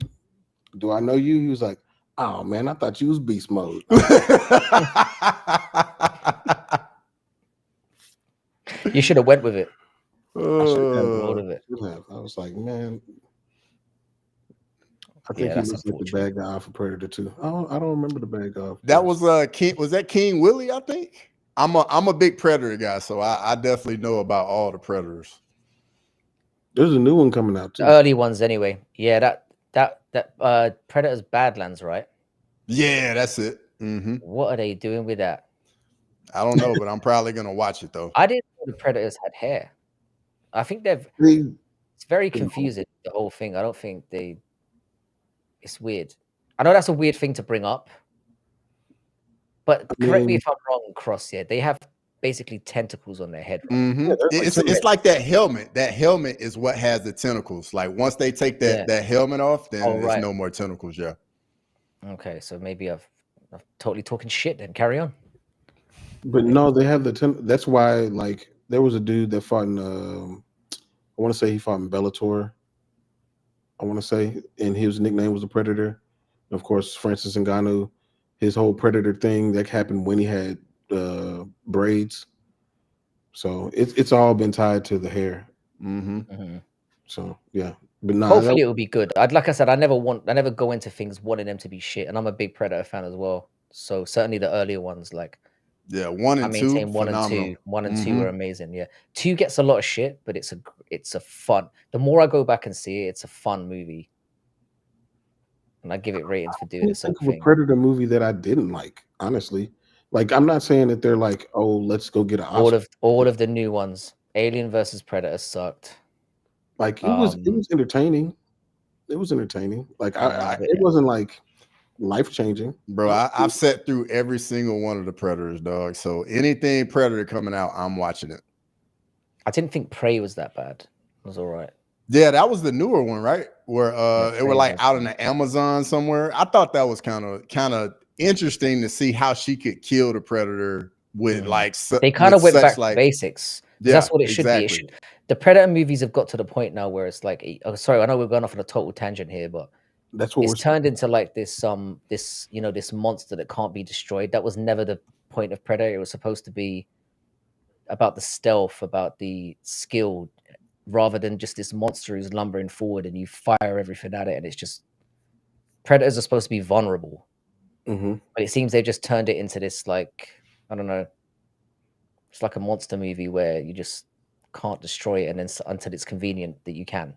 "Do I know you?" He was like, "Oh man, I thought you was beast mode." You should have went with it. I was like, man, I think he looks like the bad guy off of Predator 2. I don't remember the bad guy. That was King. Was that King Willie? I think. I'm a big Predator guy, so I definitely know about all the Predators. There's a new one coming out too. The early ones, anyway. Yeah, that Predator's Badlands, right? Yeah, that's it. Mm-hmm. What are they doing with that? I don't know, but I'm probably gonna watch it though. I didn't know the Predators had hair. I think it's very confusing, the whole thing. I don't think it's weird. I know that's a weird thing to bring up, but correct me if I'm wrong, Cross. Yeah, they have basically tentacles on their head. Right? Mm-hmm. It's like that helmet. That helmet is what has the tentacles. Like once they take that helmet off, then there's no more tentacles. Yeah. Okay, so maybe I'm totally talking shit. Then carry on. But no, they have that's why, like, there was a dude that fought in I want to say he fought in Bellator. I want to say, and his nickname was the Predator. And of course, Francis Ngannou, his whole Predator thing that happened when he had braids. So it's all been tied to the hair. Mm-hmm. So yeah, but no, hopefully it will be good. Like I said, I never go into things wanting them to be shit, and I'm a big Predator fan as well. So certainly the earlier ones, like 1 and 2, I maintain 1 and 2. 1 and 2 are amazing. Yeah, 2 gets a lot of shit, but it's a fun. The more I go back and see it, it's a fun movie, and I give it ratings for doing this. Think of a Predator movie that I didn't like, honestly. Like, I'm not saying that they're like, oh, let's go get an Oscar. All of the new ones. Alien versus Predator sucked. Like it was entertaining. It was entertaining. Like it wasn't like life-changing. Bro, I've sat through every single one of the Predators, dog. So anything Predator coming out, I'm watching it. I didn't think Prey was that bad. It was all right. Yeah, that was the newer one, right? Where it were like out in the Amazon somewhere. I thought that was kind of interesting to see how she could kill the Predator with like they kind of went back to basics. Yeah, that's what it should be. The Predator movies have got to the point now where it's like, oh, sorry, I know we're going off on a total tangent here, but that's what it's turned into like this this monster that can't be destroyed. That was never the point of Predator. It was supposed to be about the stealth, about the skill, rather than just this monster who's lumbering forward and you fire everything at it, and it's just Predators are supposed to be vulnerable. But it seems they just turned it into this, like, I don't know, it's like a monster movie where you just can't destroy it, and then until it's convenient that you can. Do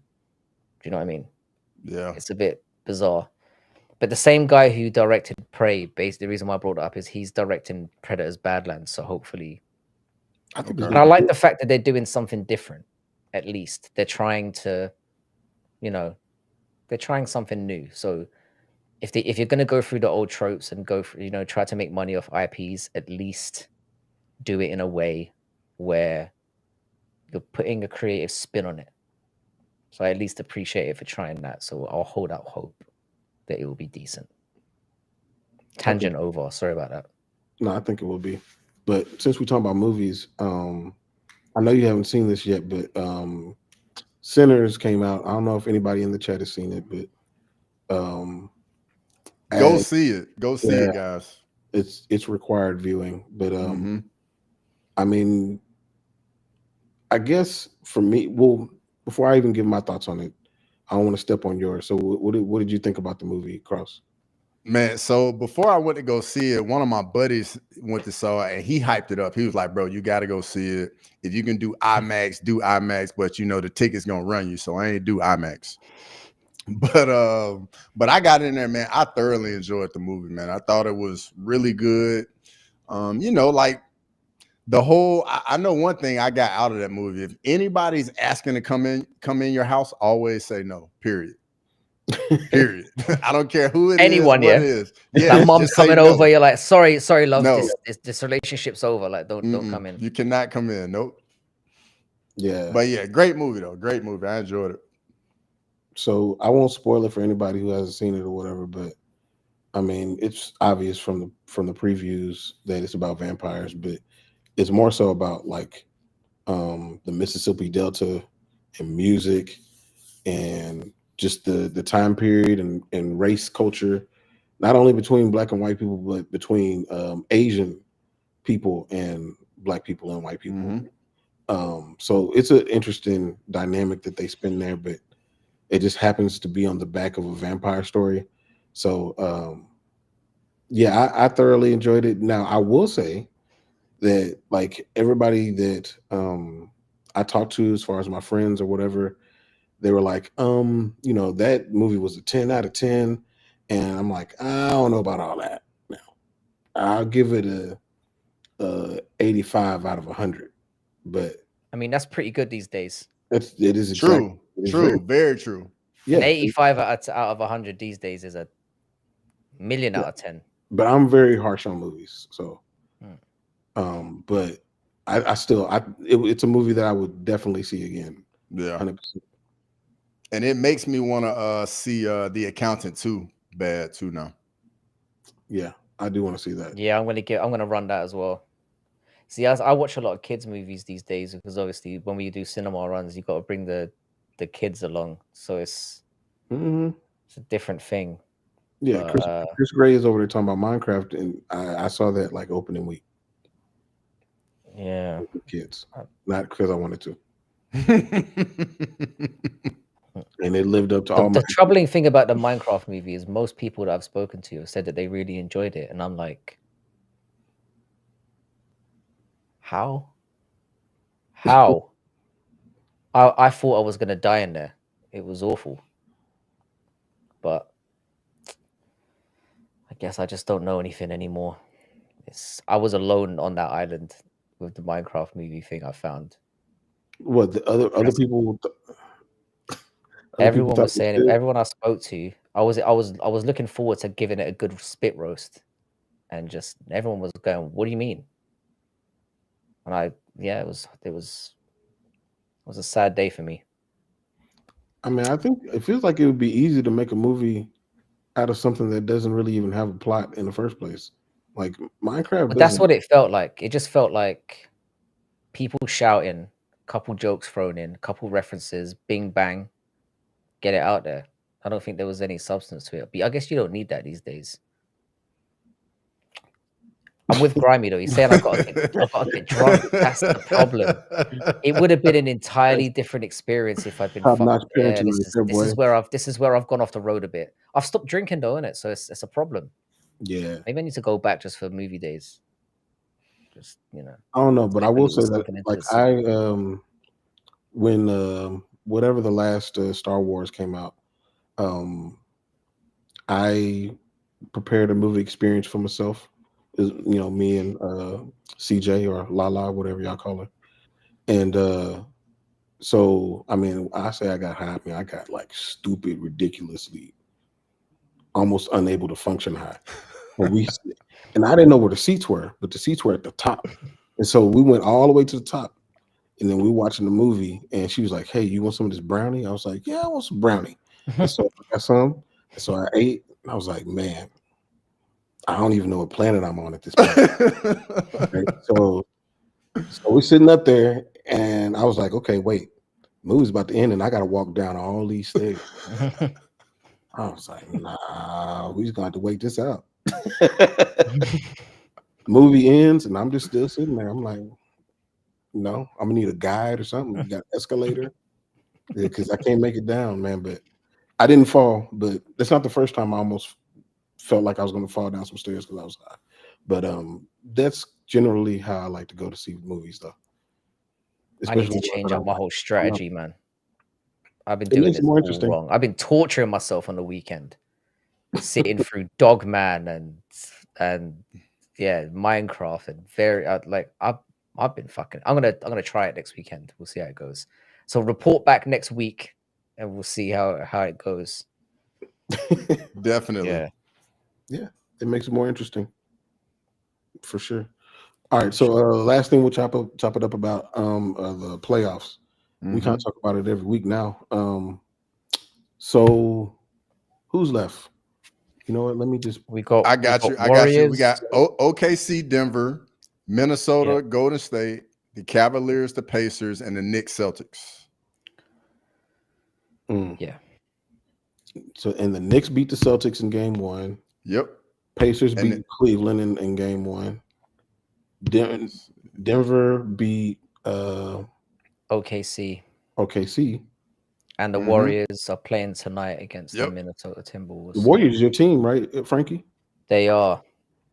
you know what I mean? Yeah, it's a bit bizarre. But the same guy who directed Prey, basically, the reason why I brought it up is he's directing Predator's Badlands. So hopefully, I think Okay. and I like the fact that they're doing something different. At least they're trying to, they're trying something new. So if you're gonna go through the old tropes and go for, try to make money off IPs, at least do it in a way where you're putting a creative spin on it. So I at least appreciate it for trying that. So I'll hold out hope that it will be decent. Tangent over. Sorry about that. No, I think it will be. But since we're talking about movies, I know you haven't seen this yet, but Sinners came out. I don't know if anybody in the chat has seen it, but go see it. Go see it, guys. It's required viewing. But I mean, I guess for me, well, before I even give my thoughts on it, I don't want to step on yours. So what did you think about the movie, Cross? Man, so before I went to go see it, one of my buddies went to saw it and he hyped it up. He was like, bro, you got to go see it. If you can do IMAX, do IMAX, but the ticket's going to run you. So I ain't do IMAX. But I got in there, man. I thoroughly enjoyed the movie, man. I thought it was really good. Like the whole, I know one thing I got out of that movie. If anybody's asking to come in your house, always say no, period. Period. I don't care who it Anyone, is, what it is. Yeah, that mom's coming over. You're like, sorry, love. No. This relationship's over. Like, don't come in. You cannot come in. Nope. Yeah. But yeah, great movie though. Great movie. I enjoyed it. So I won't spoil it for anybody who hasn't seen it or whatever, but I mean, it's obvious from the previews that it's about vampires, but it's more so about like the Mississippi Delta and music and just the time period and race culture, not only between black and white people, but between Asian people and black people and white people. So it's an interesting dynamic that they spin there, but it just happens to be on the back of a vampire story. So yeah, I thoroughly enjoyed it. Now I will say that like everybody that I talked to, as far as my friends or whatever, they were like, that movie was a 10 out of 10. And I'm like, I don't know about all that. Now, I'll give it a 85 out of 100. But I mean, that's pretty good these days. It is true. Very true. Yeah, an 85 out of 100 these days is a million out of 10. But I'm very harsh on movies, so. But I still, it's a movie that I would definitely see again. Yeah, 100%. And it makes me want to see The Accountant too. Bad too now. Yeah, I do want to see that. Yeah, I'm gonna run that as well. See, I watch a lot of kids movies these days because obviously when we do cinema runs, you got to bring the kids along, so it's a different thing. Yeah, Chris Gray is over there talking about Minecraft, and I saw that like opening week. Yeah, with kids, not because I wanted to. And it lived up to all. The troubling thing about the Minecraft movie is most people that I've spoken to have said that they really enjoyed it, and I'm like, how? I thought I was gonna die in there. It was awful, but I guess I just don't know anything anymore. I was alone on that island with the Minecraft movie thing. I found. What the other people? Everyone was saying it. Everyone I spoke to, I was looking forward to giving it a good spit roast, and just everyone was going, "What do you mean?" And it was a sad day for me. I mean, I think it feels like it would be easy to make a movie out of something that doesn't really even have a plot in the first place. Like Minecraft. But that's what it felt like. It just felt like people shouting, couple jokes thrown in, couple references, bing bang, get it out there. I don't think there was any substance to it. But I guess you don't need that these days. I'm with Grimy though. He's saying I've got to get drunk. That's the problem. It would have been an entirely different experience if I'd been fucked. Yeah, this is where I've gone off the road a bit. I've stopped drinking though, innit? So it's a problem. Yeah. Maybe I need to go back just for movie days. Just I don't know, but I will say that like when whatever the last Star Wars came out, I prepared a movie experience for myself. Me and CJ or Lala, whatever y'all call her. And so I mean, I say I got high. I mean, I got like stupid, ridiculously, almost unable to function high. And I didn't know where the seats were, but the seats were at the top. And so we went all the way to the top. And then we were watching the movie, and she was like, "Hey, you want some of this brownie?" I was like, "Yeah, I want some brownie." And so I got some. And so I ate. And I was like, "Man, I don't even know what planet I'm on at this point." Right? So we're sitting up there, and I was like, "Okay, wait, movie's about to end, and I got to walk down all these stairs." I was like, "Nah, we just gonna have to wait this out." Movie ends, and I'm just still sitting there. I'm like, "No, I'm gonna need a guide or something. You got an escalator?" Because I can't make it down, man. But I didn't fall. But that's not the first time I almost felt like I was going to fall down some stairs because I was high. But that's generally how I like to go to see movies, though. I need to Especially change when up my whole strategy, man. I've been It doing makes it this more all interesting. wrong. I've been torturing myself on the weekend, sitting through Dogman and yeah, Minecraft and I've been fucking. I'm gonna try it next weekend. We'll see how it goes. So report back next week, and we'll see how it goes. Definitely. Yeah, it makes it more interesting for sure. All right, so last thing we'll chop it up about the playoffs. We kind of talk about it every week now. So who's left? You know what? Let me just. I got you. We got OKC, Denver, Minnesota, Golden State, the Cavaliers, the Pacers, and the Knicks, Celtics. Yeah. So and the Knicks beat the Celtics in game 1. Yep. Pacers beat Cleveland in game 1. Denver beat OKC. And the Warriors are playing tonight against the Minnesota Timberwolves. The Warriors is your team, right, Frankie? They are.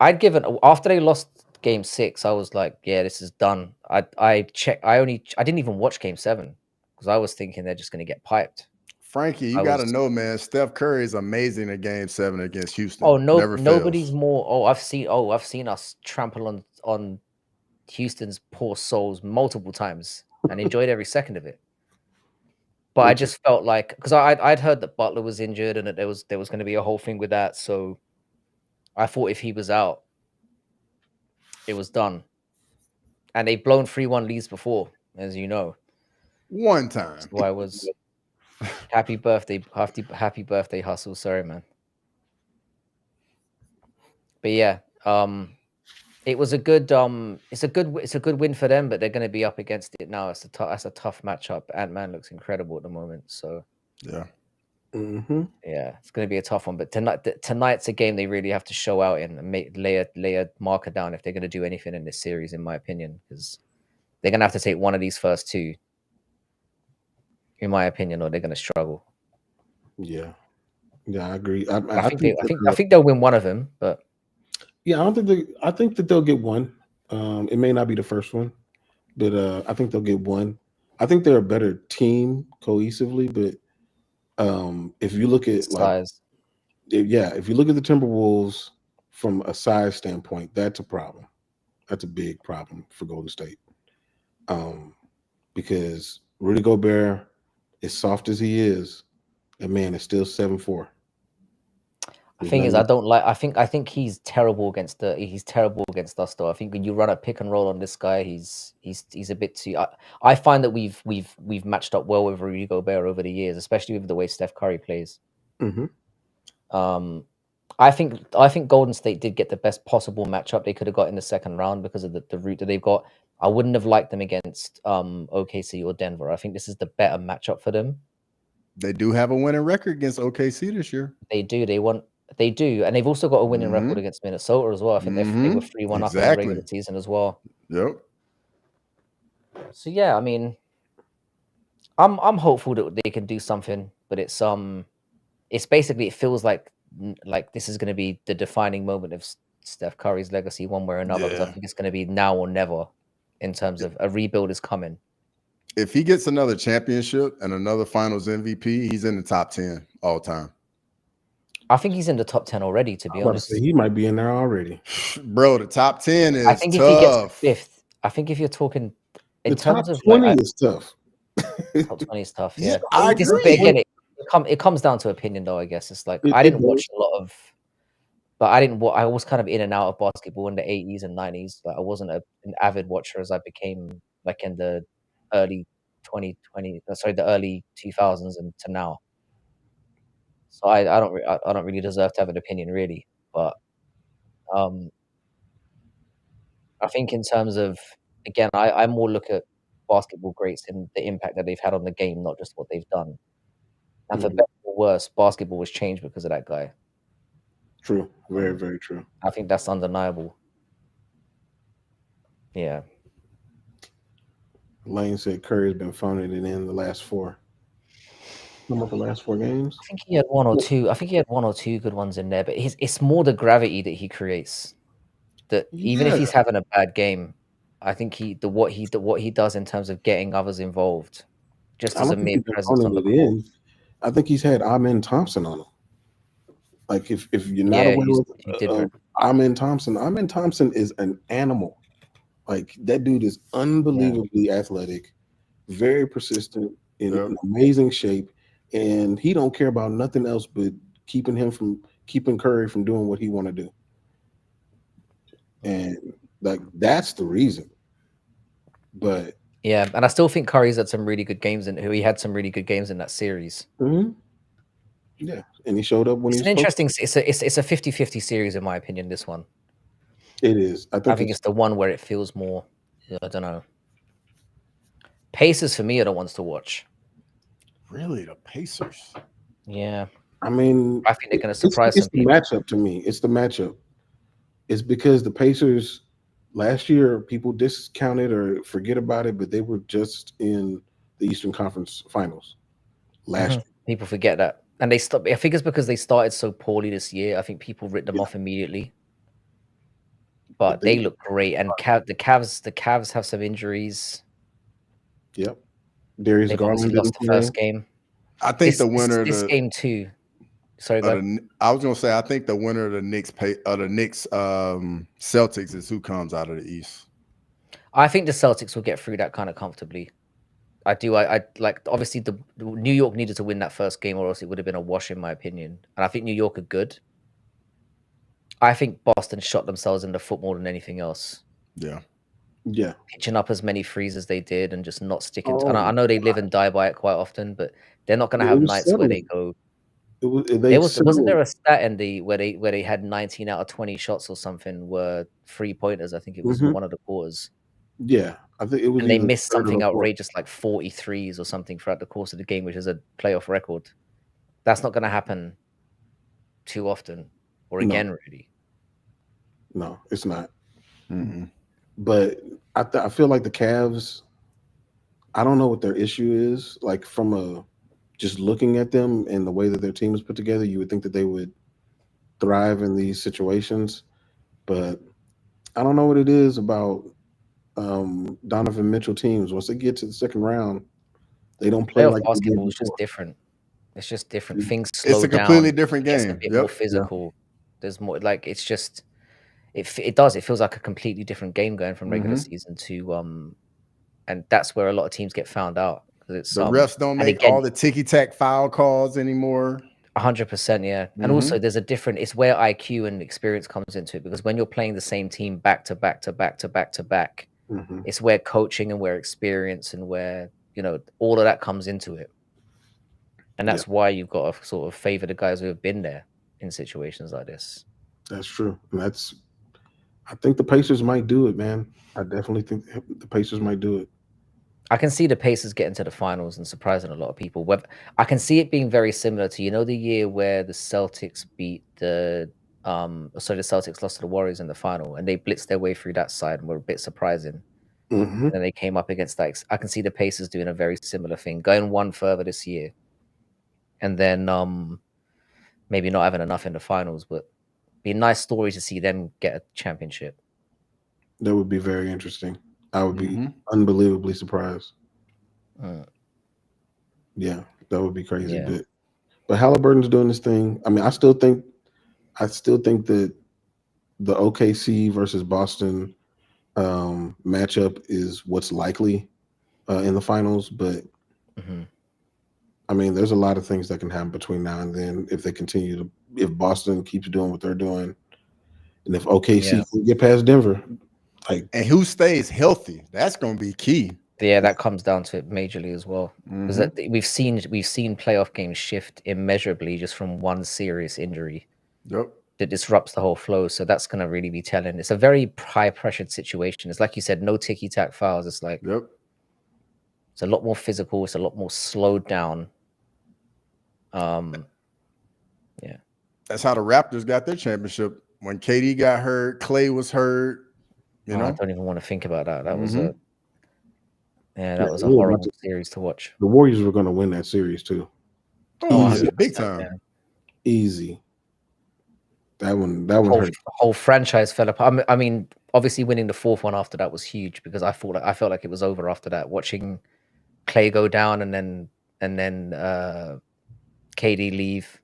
After they lost game 6, I was like, yeah, this is done. I didn't even watch game 7 because I was thinking they're just going to get piped. Frankie, you got to know, man, Steph Curry is amazing at game 7 against Houston. Oh, no, nobody's more. I've seen us trample on Houston's poor souls multiple times and enjoyed every second of it. But I just felt like, because I'd heard that Butler was injured and that there was going to be a whole thing with that. So I thought if he was out, it was done. And they've blown 3-1 leads before, as you know. One time. So I was happy birthday, hustle. Sorry, man. But yeah, it was a good it's a good win for them, but they're going to be up against it now. That's a tough matchup. Ant-Man looks incredible at the moment, so yeah. Yeah, it's going to be a tough one. But tonight's a game they really have to show out in and lay a marker down if they're going to do anything in this series, in my opinion, because they're going to have to take one of these first two, in my opinion, or they're going to struggle. Yeah, I agree. I think they'll win one of them, but yeah, I think that they'll get one. It may not be the first one, but I think they'll get one. I think they're a better team cohesively, but if you look at size, if you look at the Timberwolves from a size standpoint, that's a problem. That's a big problem for Golden State. Because Rudy Gobert, as soft as he is, that man is still 7'4". The thing is, I think he's terrible against us though. I think when you run a pick and roll on this guy, he's a bit too. I find that we've matched up well with Rudy Gobert over the years, especially with the way Steph Curry plays. I think Golden State did get the best possible matchup they could have got in the second round because of the route that they've got. I wouldn't have liked them against OKC or Denver. I think this is the better matchup for them. They do have a winning record against OKC this year. They do, and they've also got a winning record against Minnesota as well. I think they were 3-1 up in the regular season as well. Yep. So yeah, I mean, I'm hopeful that they can do something, but it's basically, it feels like this is going to be the defining moment of Steph Curry's legacy, one way or another. Because I think it's going to be now or never in terms of a rebuild is coming. If he gets another championship and another Finals MVP, he's in the top 10 all time. I think he's in the top 10 already, to be I'm about to honest. say he might be in there already. Bro, the top 10 is I think if he gets tough. fifth, I think if you're talking in The top terms of 20 like is tough. top 20 is tough, Yeah, yeah. I But agree. again, it comes down to opinion, though. I guess it's like I It didn't watch does. a lot of, but I was kind of in and out of basketball in the 80s and 90s. Like I wasn't an avid watcher as I became like in the early 2020, the early 2000s and to now. So I don't really deserve to have an opinion, really. But um, I think in terms of, again, I more look at basketball greats and the impact that they've had on the game, not just what they've done. And for Mhm. better or worse, basketball was changed because of that guy. True. Very, very true. I think that's undeniable. Yeah. Lane said Curry's been phoning it in the last 4. How about the last 4 games? I think he had one or two. I think he had one or two good ones in there, but it's more the gravity that he creates. That even if Yeah. he's having a bad game, I think what he does in terms of getting others involved, just I as a don't think mere he's been presence on phoning the it court. in. I think he's had Amen Thompson on him. Like if you're not Yeah, aware you of did. Amen Thompson is an animal. Like that dude is unbelievably athletic, very persistent, in Yep. an amazing shape, and he don't care about nothing else but keeping Curry from doing what he want to do. And like that's the reason. But Yeah, and I still think Curry's had some really good games, and he had some really good games in that series. yeah, and he showed up when It's he an was supposed interesting. It's a 50-50 series in my opinion. This one, to. It is. I think it's the one where it feels more. I don't know. Pacers for me are the ones to watch. Really, the Pacers. Yeah, I mean, I think they're going to surprise it's some the people. matchup to me. It's the matchup. It's because the Pacers last year people discounted or forget about it, but they were just in the Eastern Conference Finals last year. People forget that, and they stop. I think it's because they started so poorly this year. I think people writ them Yeah. off immediately. But But they look great, and the Cavs have some injuries. Yep. Darius They've obviously Garland lost didn't the play. first game. I think the winner this game too. Sorry, go ahead. I was gonna say I think the winner of the Knicks Celtics is who comes out of the East. I think the Celtics will get through that kind of comfortably. I do. I like obviously the New York needed to win that first game, or else it would have been a wash, in my opinion. And I think New York are good. I think Boston shot themselves in the foot more than anything else. Yeah. Yeah. Pitching up as many threes as they did and just not sticking to. Oh, And I know they live and die by it quite often, but they're not going to it have was nights where they settling. go. They Wasn't there settled. a stat in the where they had 19 out of 20 shots or something were 3-pointers? I think it was in one of the quarters. Yeah, I think it was. And they either missed third or something fourth. outrageous like 43s or something throughout the course of the game, which is a playoff record. That's not going to happen too often or again, really. No, it's not. Mm-mm. But I feel like the Cavs, I don't know what their issue is. Like from just looking at them and the way that their team is put together, you would think that they would thrive in these situations. But I don't know what it is about Donovan Mitchell teams. Once they get to the second round, they don't play Playoff like they did basketball is before. just different. It's just different. Things It's slow a completely down. different It gets a game. bit Yep. more physical. There's more like it's just it does. It feels like a completely different game going from regular season to and that's where a lot of teams get found out because it's The refs don't and make again all the ticky-tack foul calls anymore. 100%, yeah. And also there's a different, it's where IQ and experience comes into it because when you're playing the same team back to back to back to back to back, it's where coaching and where experience and where, all of that comes into it. And that's why you've got to sort of favor the guys who have been there in situations like this. That's true. And I think the Pacers might do it, man. I definitely think the Pacers might do it. I can see the Pacers getting to the finals and surprising a lot of people. I can see it being very similar to, the year where the Celtics beat the Celtics lost to the Warriors in the final and they blitzed their way through that side and were a bit surprising. And then they came up against that. I can see the Pacers doing a very similar thing, going one further this year. And then maybe not having enough in the finals, but be a nice story to see them get a championship. That would be very interesting. I would be unbelievably surprised. Yeah, that would be crazy. Yeah. But Halliburton's doing this thing. I mean, I still think that the OKC versus Boston matchup is what's likely in the finals. But I mean, there's a lot of things that can happen between now and then if they continue to, if Boston keeps doing what they're doing, and if OKC can get past Denver, like, and who stays healthy, that's going to be key. Yeah, that comes down to it majorly as well. Because we've seen playoff games shift immeasurably just from one serious injury that disrupts the whole flow. So that's going to really be telling. It's a very high pressured situation. It's like you said, no ticky tack fouls. It's like it's a lot more physical. It's a lot more slowed down. Yeah, that's how the Raptors got their championship. When KD got hurt, Clay was hurt. You know, I don't even want to think about that. That was a horrible series to watch. The Warriors were going to win that series too. Oh, easy. Big time, easy. That one hurt. The whole franchise fell apart. I mean, obviously, winning the fourth one after that was huge because I felt like it was over after that. Watching Clay go down and then KD leave,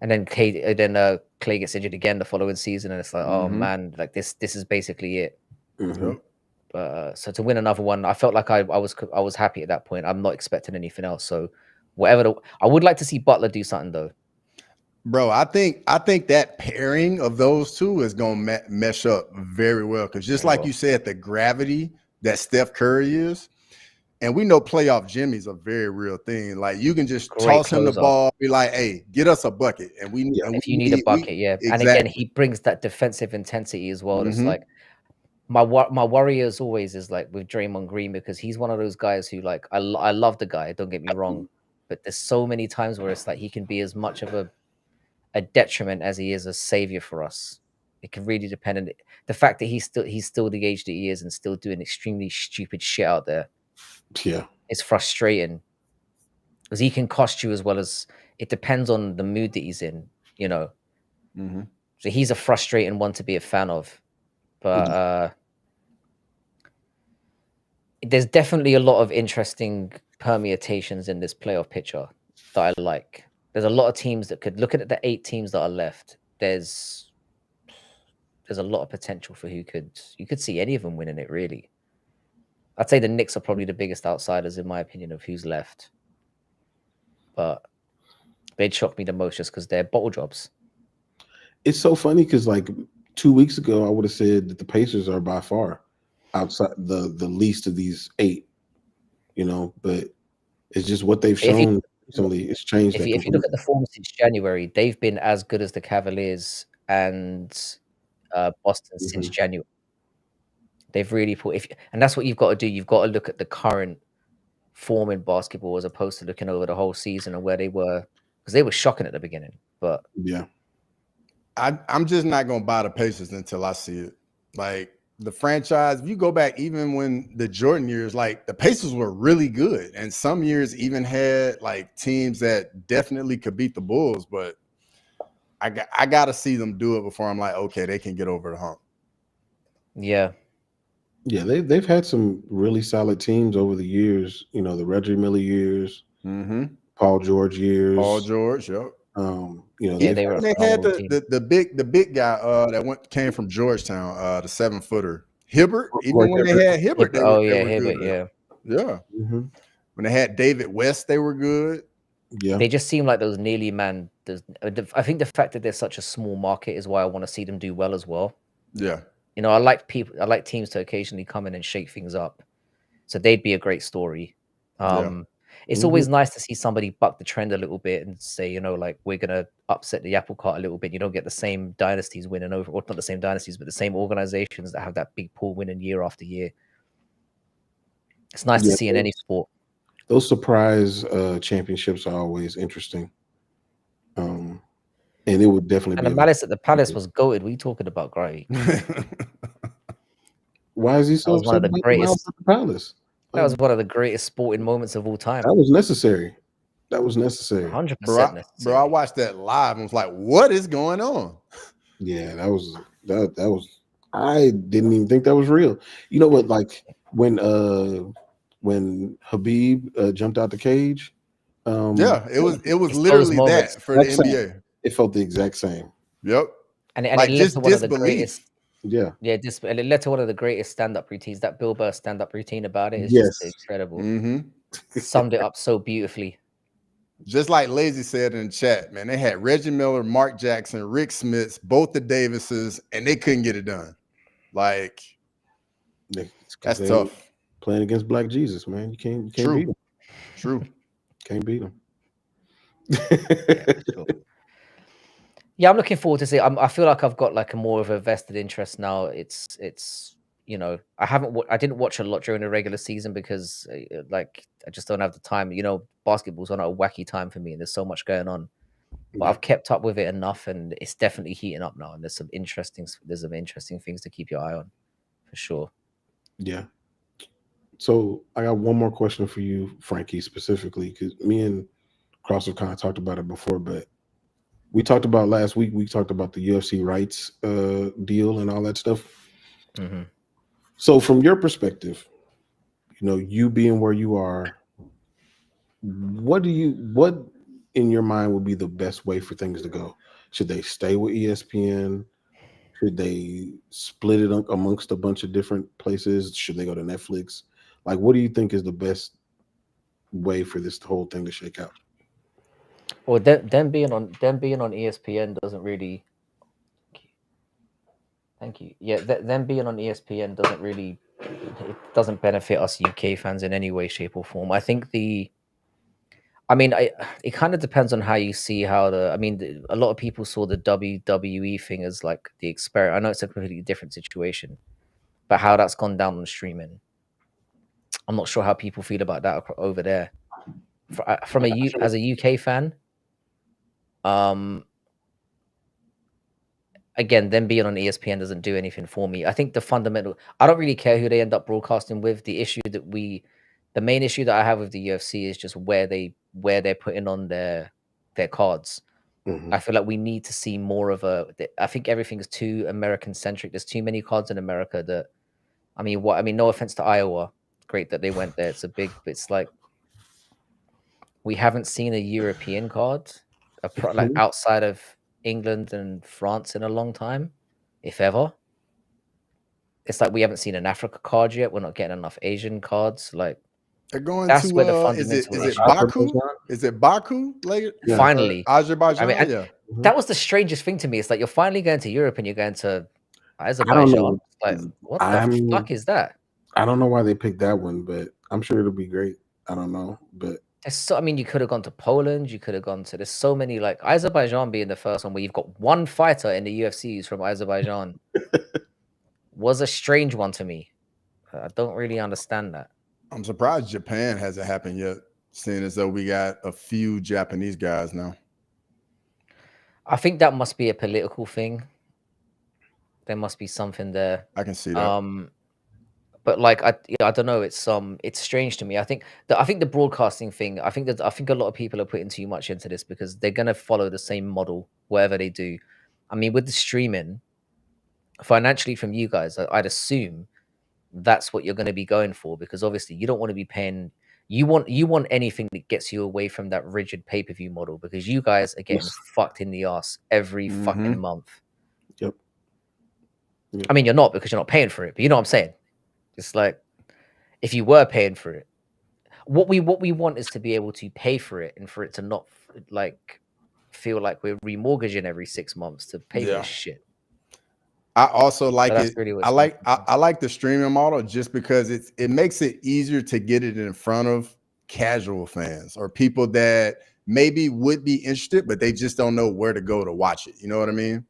and then Clay gets injured again the following season, and it's like, oh man, like this is basically it. But so to win another one, I felt like I was happy at that point. I'm not expecting anything else. So I would like to see Butler do something though. Bro, I think that pairing of those two is gonna mesh up very well because just like you said, the gravity that Steph Curry is, and we know playoff Jimmy's a very real thing. Like you can just toss him the ball, be like, "Hey, get us a bucket," and we if you need a bucket, exactly. And again, he brings that defensive intensity as well. It's like my worry as always is like with Draymond Green because he's one of those guys who like I love the guy. Don't get me wrong, but there's so many times where it's like he can be as much of a detriment as he is a savior for us. It can really depend on the fact that he's still the age that he is and still doing extremely stupid shit out there. Yeah, it's frustrating because he can cost you as well as it depends on the mood that he's in, you know. So he's a frustrating one to be a fan of, but there's definitely a lot of interesting permutations in this playoff picture that I like. There's a lot of teams that could look at the 8 teams that are left. There's a lot of potential for you could see any of them winning it, really. I'd say the Knicks are probably the biggest outsiders, in my opinion, of who's left. But they'd shock me the most just because they're bottle jobs. It's so funny because, like, 2 weeks ago, I would have said that the Pacers are by far outside the least of these 8, you know, but it's just what they've shown recently. It's changed. If you look at the form since January, they've been as good as the Cavaliers and Boston since January. They've really and that's what you've got to do. You've got to look at the current form in basketball as opposed to looking over the whole season and where they were, because they were shocking at the beginning. But yeah, I'm just not going to buy the Pacers until I see it. Like the franchise, if you go back even when the Jordan years, like the Pacers were really good, and some years even had like teams that definitely could beat the Bulls. But I got to see them do it before I'm like, okay, they can get over the hump. Yeah. Yeah, they've had some really solid teams over the years. You know, the Reggie Miller years, Paul George years. Paul George, yep. You know, they had the big guy that came from Georgetown, the 7-footer Hibbert. Even when they had Hibbert, they were Hibbert, good. Yeah. When they had David West, they were good. Yeah, they just seem like those nearly man. I think the fact that they're such a small market is why I want to see them do well as well. Yeah. You know, I like teams to occasionally come in and shake things up. So they'd be a great story. It's always nice to see somebody buck the trend a little bit and say, you know, like, we're going to upset the apple cart a little bit. You don't get the same dynasties winning over, or not the same dynasties, but the same organizations that have that big pool winning year after year. It's nice to see in any sport. Those surprise championships are always interesting. And it would definitely be. And the Malice at the Palace was goated. What are you talking about, Gray? Why is he so one of the greatest at the Palace? That was one of the greatest sporting moments of all time. That was necessary. 100% necessary. Bro, I watched that live and was like, what is going on? Yeah, that was I didn't even think that was real. You know what, like when Habib jumped out the cage, Yeah, it was It's those literally moments. that for the Exact same. NBA. It felt the exact same. Yep. And Like it led just to one of the disbelief. greatest. Yeah. Yeah, and it led to one of the greatest stand-up routines. That Bill Burr stand-up routine about it is Yes. just incredible. hmm Summed it up so beautifully. Just like Lazy said in the chat, man, they had Reggie Miller, Mark Jackson, Rick Smiths, both the Davises, and they couldn't get it done. Like, that's tough. Playing against Black Jesus, man. You can't True. beat him. True. Can't beat him. Yeah, for sure. Yeah, I'm looking forward to see. I feel like I've got like a more of a vested interest now. It's you know, I didn't watch a lot during the regular season because like I just don't have the time. You know, basketball's on a wacky time for me, and there's so much going on. But Yeah. I've kept up with it enough, and it's definitely heating up now. And there's some interesting things to keep your eye on, for sure. Yeah. So I got one more question for you, Frankie, specifically, because me and Cross have kind of talked about it before, but we talked about last week. We talked about the UFC rights deal and all that stuff. Mm-hmm. So from your perspective, you know, you being where you are, what in your mind would be the best way for things to go? Should they stay with ESPN? Should they split it amongst a bunch of different places? Should they go to Netflix? Like, what do you think is the best way for this whole thing to shake out? Well, them being on ESPN doesn't really. Thank you. Yeah, them being on ESPN it doesn't benefit us UK fans in any way, shape, or form. I think it kind of depends on how you see how a lot of people saw the WWE thing as like the experiment. I know it's a completely different situation, but how that's gone down on streaming, I'm not sure how people feel about that over there. As a UK fan, again, them being on ESPN doesn't do anything for me. I think I don't really care who they end up broadcasting with. The main issue that I have with the UFC is just where they're putting on their cards. Mhm. I feel like we need to see more of I think everything is too American centric. There's too many cards in America that, no offense to Iowa, great that they went there. It's like we haven't seen a European card, like outside of England and France in a long time, if ever. It's like we haven't seen an Africa card yet. We're not getting enough Asian cards. Like They're going that's where the to fundamental is it issue. Baku? Is it Baku later? Yeah. Finally, Azerbaijan. and Yeah. that was the strangest thing to me. It's like you're finally going to Europe and you're going to I don't Azerbaijan. know. Like, what the fuck is that? I don't know why they picked that one, but I'm sure it'll be great. I don't know, but You could have gone to Poland. You could have gone to. There's so many, like Azerbaijan being the first one where you've got one fighter in the UFC who's from Azerbaijan was a strange one to me. I don't really understand that. I'm surprised Japan hasn't happened yet, seeing as though we got a few Japanese guys now. I think that must be a political thing. There must be something there. I can see that. But like I don't know. It's strange to me. I think the broadcasting thing. I think a lot of people are putting too much into this because they're gonna follow the same model whatever they do. I mean, with the streaming, financially from you guys, I'd assume that's what you're going to be going for because obviously you don't want to be paying. You want anything that gets you away from that rigid pay-per-view model because you guys are getting fucked in the ass every fucking month. Yep. I mean, you're not because you're not paying for it, but you know what I'm saying. It's like if you were paying for it, what we want is to be able to pay for it and for it to not like feel like we're remortgaging every 6 months to pay for this shit. I also like it. Really I like the streaming model just because it makes it easier to get it in front of casual fans or people that maybe would be interested, but they just don't know where to go to watch it. You know what I mean?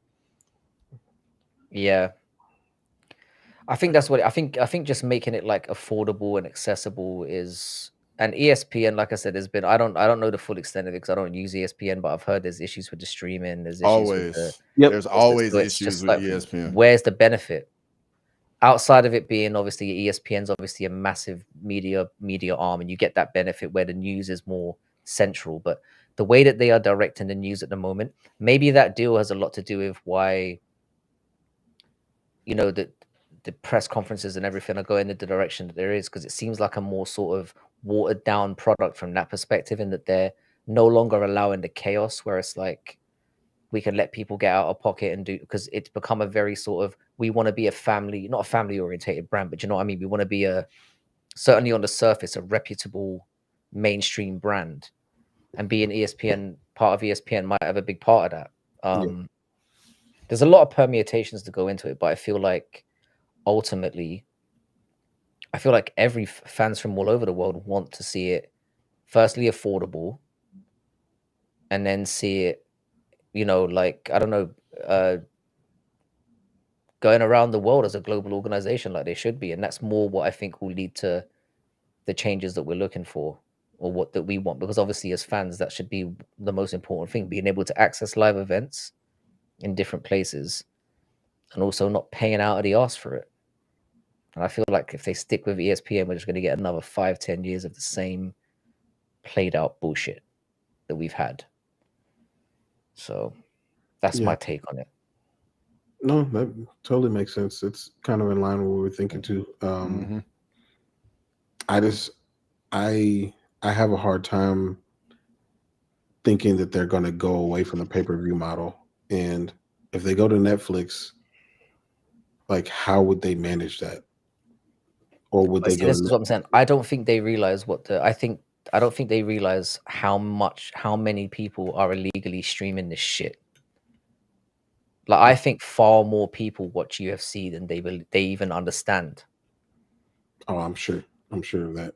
Yeah. I think that's what I think just making it like affordable and accessible is, and ESPN, like I said, there's been I don't know the full extent of it because I don't use ESPN, but I've heard there's issues with the streaming. There's issues with there's always issues with like, ESPN. Where's the benefit outside of it being obviously ESPN's obviously a massive media arm, and you get that benefit where the news is more central. But the way that they are directing the news at the moment, maybe that deal has a lot to do with why, you know, that the press conferences and everything are going in the direction that there is, because it seems like a more sort of watered down product from that perspective, in that they're no longer allowing the chaos where it's like we can let people get out of pocket and do, because it's become a very sort of, we want to be a family, not a family orientated brand, but you know what I mean? We want to be certainly on the surface, a reputable mainstream brand, and being ESPN, part of ESPN might have a big part of that. There's a lot of permutations to go into it, but I feel like ultimately, every fans from all over the world want to see it firstly affordable, and then see it, you know, like, I don't know, going around the world as a global organization like they should be. And that's more what I think will lead to the changes that we're looking for, or what that we want, because obviously as fans, that should be the most important thing, being able to access live events in different places and also not paying out of the arse for it. And I feel like if they stick with ESPN, we're just going to get another 5-10 years of the same played out bullshit that we've had. So that's my take on it. No, that totally makes sense. It's kind of in line with what we're thinking too. I have a hard time thinking that they're going to go away from the pay-per-view model. And if they go to Netflix, like, how would they manage that? Or would they go? This is what I'm saying. I don't think they realize I don't think they realize how many people are illegally streaming this shit. Like, I think far more people watch UFC than they even understand. Oh, I'm sure of that.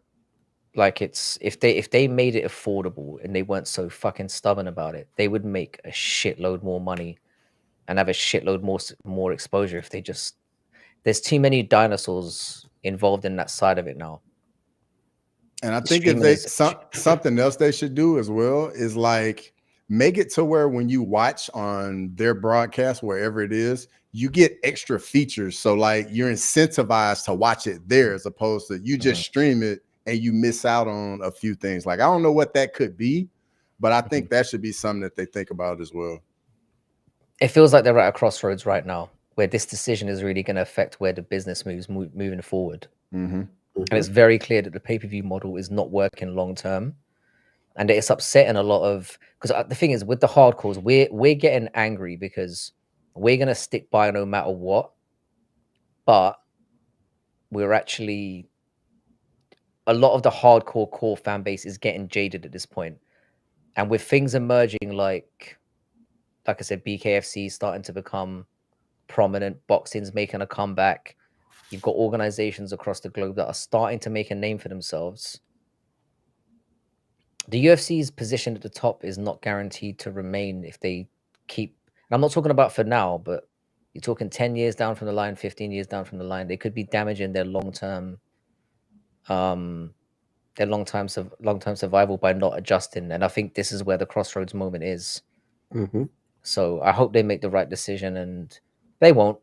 Like, it's if they made it affordable and they weren't so fucking stubborn about it, they would make a shitload more money and have a shitload more exposure. If they just, there's too many dinosaurs involved in that side of it now. And I think if they something else they should do as well is like make it to where when you watch on their broadcast, wherever it is, you get extra features. So like you're incentivized to watch it there as opposed to you just stream it and you miss out on a few things. Like, I don't know what that could be, but I think that should be something that they think about as well. It feels like they're at a crossroads right now where this decision is really going to affect where the business moves moving forward. And it's very clear that the pay-per-view model is not working long term, and it's upsetting a lot of, because the thing is with the hardcores, we're getting angry because we're going to stick by no matter what, but we're actually, a lot of the hardcore core fan base is getting jaded at this point. And with things emerging like I said, BKFC starting to become prominent, boxing's making a comeback, you've got organizations across the globe that are starting to make a name for themselves. The UFC's position at the top is not guaranteed to remain if they keep, and I'm not talking about for now, but you're talking 10 years down from the line, 15 years down from the line, they could be damaging their long-term survival by not adjusting. And I think this is where the crossroads moment is. So I hope they make the right decision, and they won't.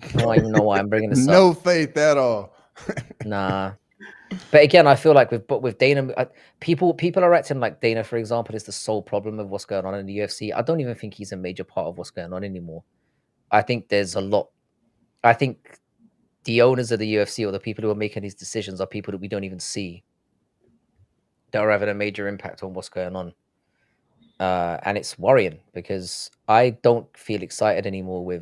I don't even know why I'm bringing this up. No faith at all. Nah. But again, I feel like with Dana, people are acting like Dana, for example, is the sole problem of what's going on in the UFC. I don't even think he's a major part of what's going on anymore. I think there's a lot. I think the owners of the UFC, or the people who are making these decisions, are people that we don't even see, that are having a major impact on what's going on. And it's worrying because I don't feel excited anymore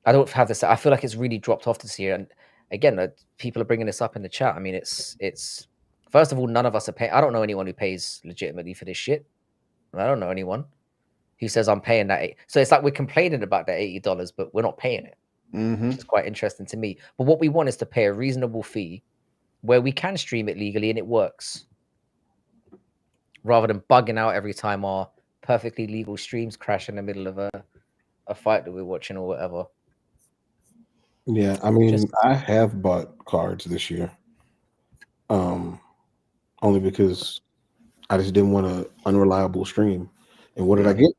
I don't have this. I feel like it's really dropped off this year. And again, people are bringing this up in the chat. I mean, it's first of all, none of us are paying. I don't know anyone who pays legitimately for this shit. I don't know anyone who says I'm paying that. So it's like we're complaining about that $80, but we're not paying it. Which is quite interesting to me. But what we want is to pay a reasonable fee where we can stream it legally and it works, rather than bugging out every time our perfectly legal streams crash in the middle of a fight that we're watching or whatever. Yeah, I mean, I have bought cards this year, only because I just didn't want an unreliable stream. And what did I get?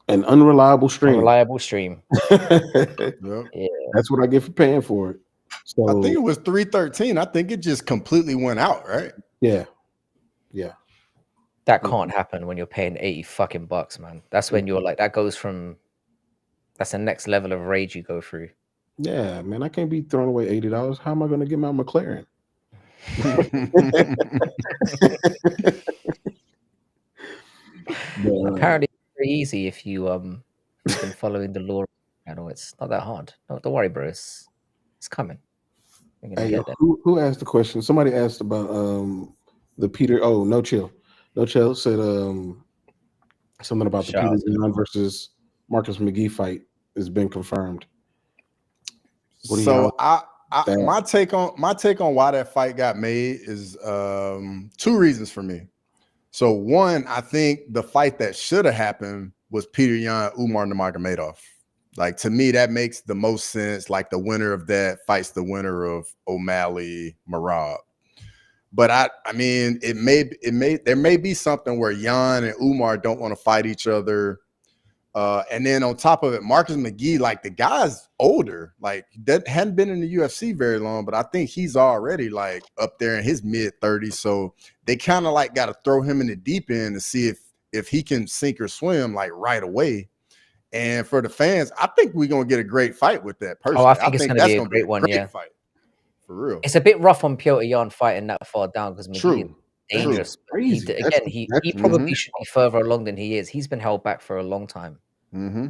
An unreliable stream. Unreliable stream. Yeah, that's what I get for paying for it. So I think it was $313. I think it just completely went out, right? Yeah. That can't happen when you're paying $80 man. That's when you're like, that's the next level of rage you go through. Yeah, man, I can't be throwing away $80. How am I going to get my McLaren? But, Apparently, it's very easy if you've been following the law. I know it's not that hard. No, don't worry, bro. It's coming. We're gonna hey, get there. who asked the question? Somebody asked about the Peter. Oh, no chill. No chill said something about the Shout Peter out to him. Yan versus Marcus McGee fight has been confirmed. What do So y'all think? my take on why that fight got made is two reasons for me. So one, I think the fight that should have happened was Peter Yan, Umar Nurmagomedov. Like, to me, that makes the most sense. Like, the winner of that fights the winner of O'Malley, Merab. But I mean, there may be something where Yan and Umar don't want to fight each other. And then on top of it, Marcus McGee, like, the guy's older, like, that hadn't been in the UFC very long, but I think he's already like up there in his mid-30s. So they kind of like got to throw him in the deep end to see if he can sink or swim like right away. And for the fans, I think we're gonna get a great fight with that. Personally, I think it's gonna be a great one. Yeah, fight for real. it's a bit rough on Piotr Yan fighting that far down because McGee is True. dangerous. Crazy. He probably should be further along than he is. He's been held back for a long time. Mm-hmm.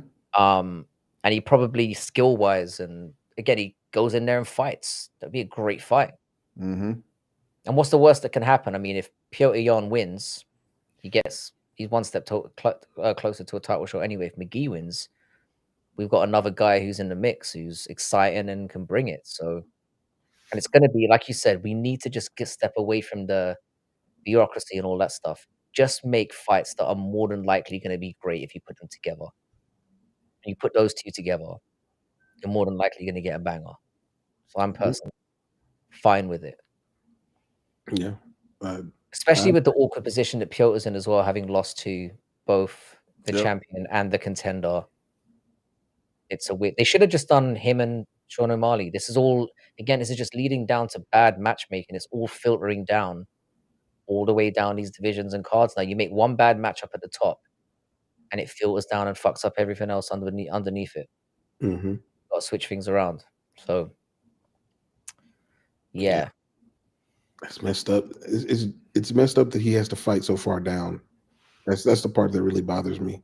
And he probably skill wise, and again, he goes in there and fights. That'd be a great fight. Mm-hmm. And what's the worst that can happen? I mean, if Piotr Yan wins, he's one step closer to a title shot anyway. If McGee wins, we've got another guy who's in the mix, who's exciting and can bring it. So, and it's going to be, like you said, we need to just step away from the bureaucracy and all that stuff. Just make fights that are more than likely going to be great if you put them together. And you put those two together, you're more than likely going to get a banger. So I'm personally fine with it. Yeah. Especially with the awkward position that Piotr's in as well, having lost to both the champion and the contender. It's a weird. They should have just done him and Sean O'Malley. This is all, again, this is just leading down to bad matchmaking. It's all filtering down all the way down these divisions and cards. Now you make one bad matchup at the top and it filters down and fucks up everything else underneath it. Mm-hmm. Got to switch things around. So yeah. It's messed up. It's messed up that he has to fight so far down. That's the part that really bothers me.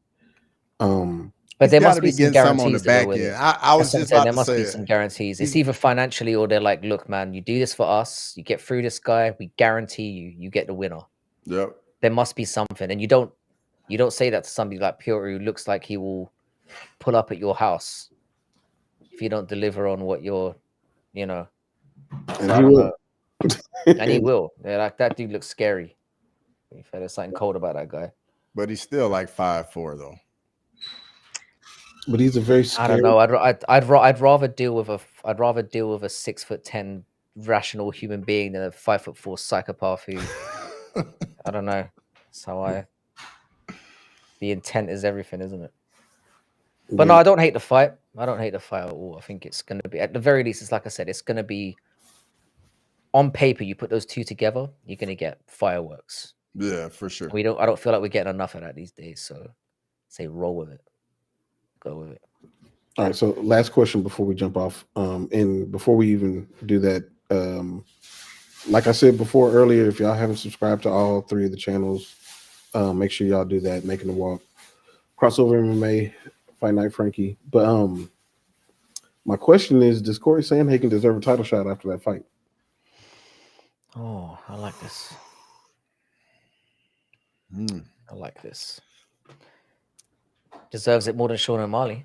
But there must be some guarantees on the back end. I was just about there to must say be some guarantees. It's either financially or they're like, look, man, you do this for us, you get through this guy, we guarantee you get the winner. Yep. There must be something, and you don't say that to somebody like Piotr who looks like he will pull up at your house if you don't deliver on what you're, And he will. And he will. Yeah, like that dude looks scary. There's something cold about that guy. But he's still like 5'4" though. But he's a very scary... I don't know. I'd rather deal with a 6'10" rational human being than a 5'4" psychopath who I don't know. That's how the intent is everything, isn't it? But no, I don't hate the fight. I don't hate the fight at all. I think it's gonna be, at the very least, it's like I said, it's gonna be on paper, you put those two together, you're gonna get fireworks. Yeah, for sure. I don't feel like we're getting enough of that these days. So say roll with it. Go with it. All right. So last question before we jump off. And before we even do that, like I said before earlier, if y'all haven't subscribed to all three of the channels, make sure y'all do that. Making the Walk, Crossover MMA, Fight Night Frankie. But my question is, does Corey Sandhagen deserve a title shot after that fight? Oh, I like this. I like this. Deserves it more than Sean O'Malley.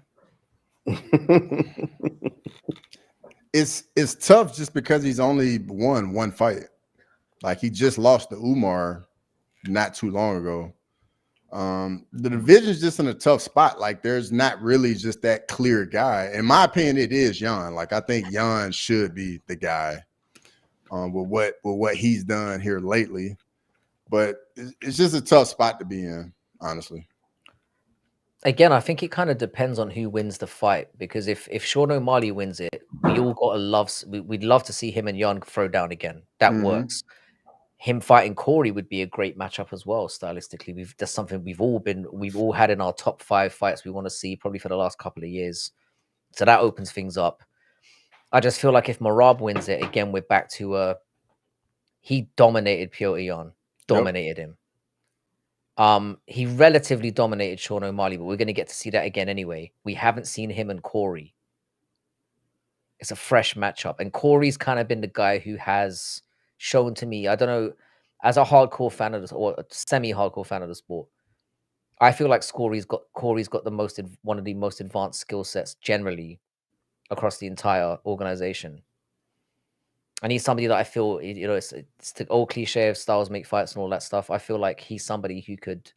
It's tough just because he's only won one fight. Like, he just lost to Umar not too long ago. The division's just in a tough spot. Like, there's not really just that clear guy. In my opinion, it is Yan. Like, I think Yan should be the guy with what he's done here lately. But it's just a tough spot to be in, honestly. Again, I think it kind of depends on who wins the fight, because if Sean O'Malley wins it, we all gotta we'd love to see him and Yan throw down again. That works. Him fighting Corey would be a great matchup as well, stylistically. That's something we've all had in our top 5 fights we want to see probably for the last couple of years. So that opens things up. I just feel like if Merab wins it, again, we're back to he dominated Piotr Yan. Dominated him. He relatively dominated Sean O'Malley, but we're going to get to see that again anyway. We haven't seen him and Corey. It's a fresh matchup, and Corey's kind of been the guy who has shown to me, I don't know, as a hardcore fan of this, or a semi-hardcore fan of the sport, I feel like Corey's got one of the most advanced skill sets generally across the entire organization. And he's somebody that I feel, it's the old cliche of styles make fights and all that stuff. I feel like he's somebody who could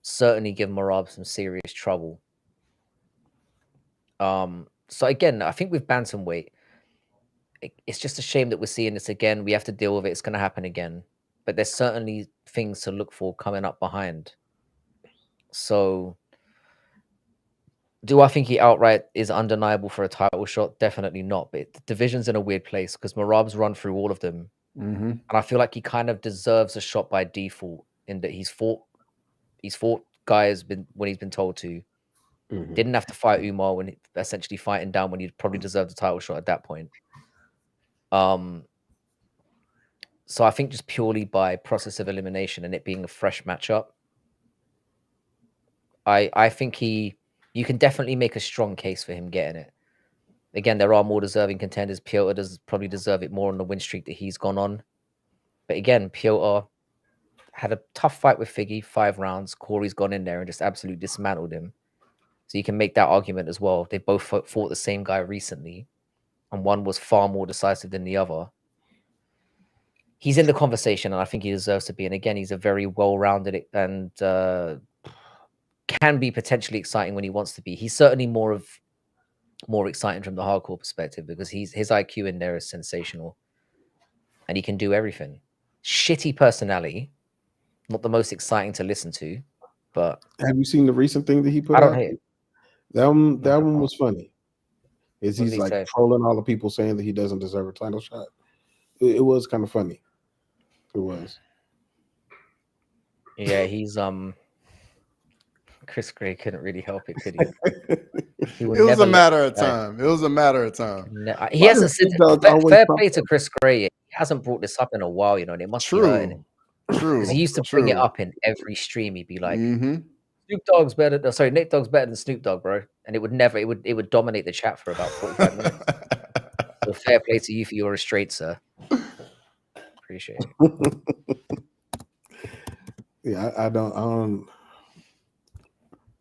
certainly give Marab some serious trouble. So again, I think with bantamweight, it's just a shame that we're seeing this again. We have to deal with it. It's going to happen again. But there's certainly things to look for coming up behind. So do I think he outright is undeniable for a title shot? Definitely not. But the division's in a weird place because Marab's run through all of them. Mm-hmm. And I feel like he kind of deserves a shot by default in that he's fought guys when he's been told to. Mhm. Didn't have to fight Umar when essentially fighting down when he probably deserved a title shot at that point. So I think just purely by process of elimination and it being a fresh matchup, I think you can definitely make a strong case for him getting it. Again, there are more deserving contenders. Piotr does probably deserve it more on the win streak that he's gone on. But again, Piotr had a tough fight with Figgy, 5 rounds. Corey's gone in there and just absolutely dismantled him. So you can make that argument as well. They both fought the same guy recently, and one was far more decisive than the other. He's in the conversation, and I think he deserves to be. And again, he's a very well-rounded and can be potentially exciting when he wants to be. He's certainly more exciting from the hardcore perspective because his IQ in there is sensational, and he can do everything. Shitty personality, not the most exciting to listen to, but Have you seen the recent thing that he put I don't out? hate it. That one was funny. What did He's he like say? trolling all the people saying that he doesn't deserve a title shot. It was kind of funny. It was. Yeah, he's Chris Gray couldn't really help it, could he? He would It was never a let matter it of go. time. It was a matter of time. He Why hasn't does said Snoop Dogg always fair talk play to about- Chris Gray. He hasn't brought this up in a while, and it must be hurting him. True. Because he used to bring it up in every stream. He'd be like, Mm-hmm. Nate Dogg's better than Snoop Dogg, bro. And it would dominate the chat for about 45 minutes. So fair play to you for your restraint, sir. Appreciate it. Yeah, I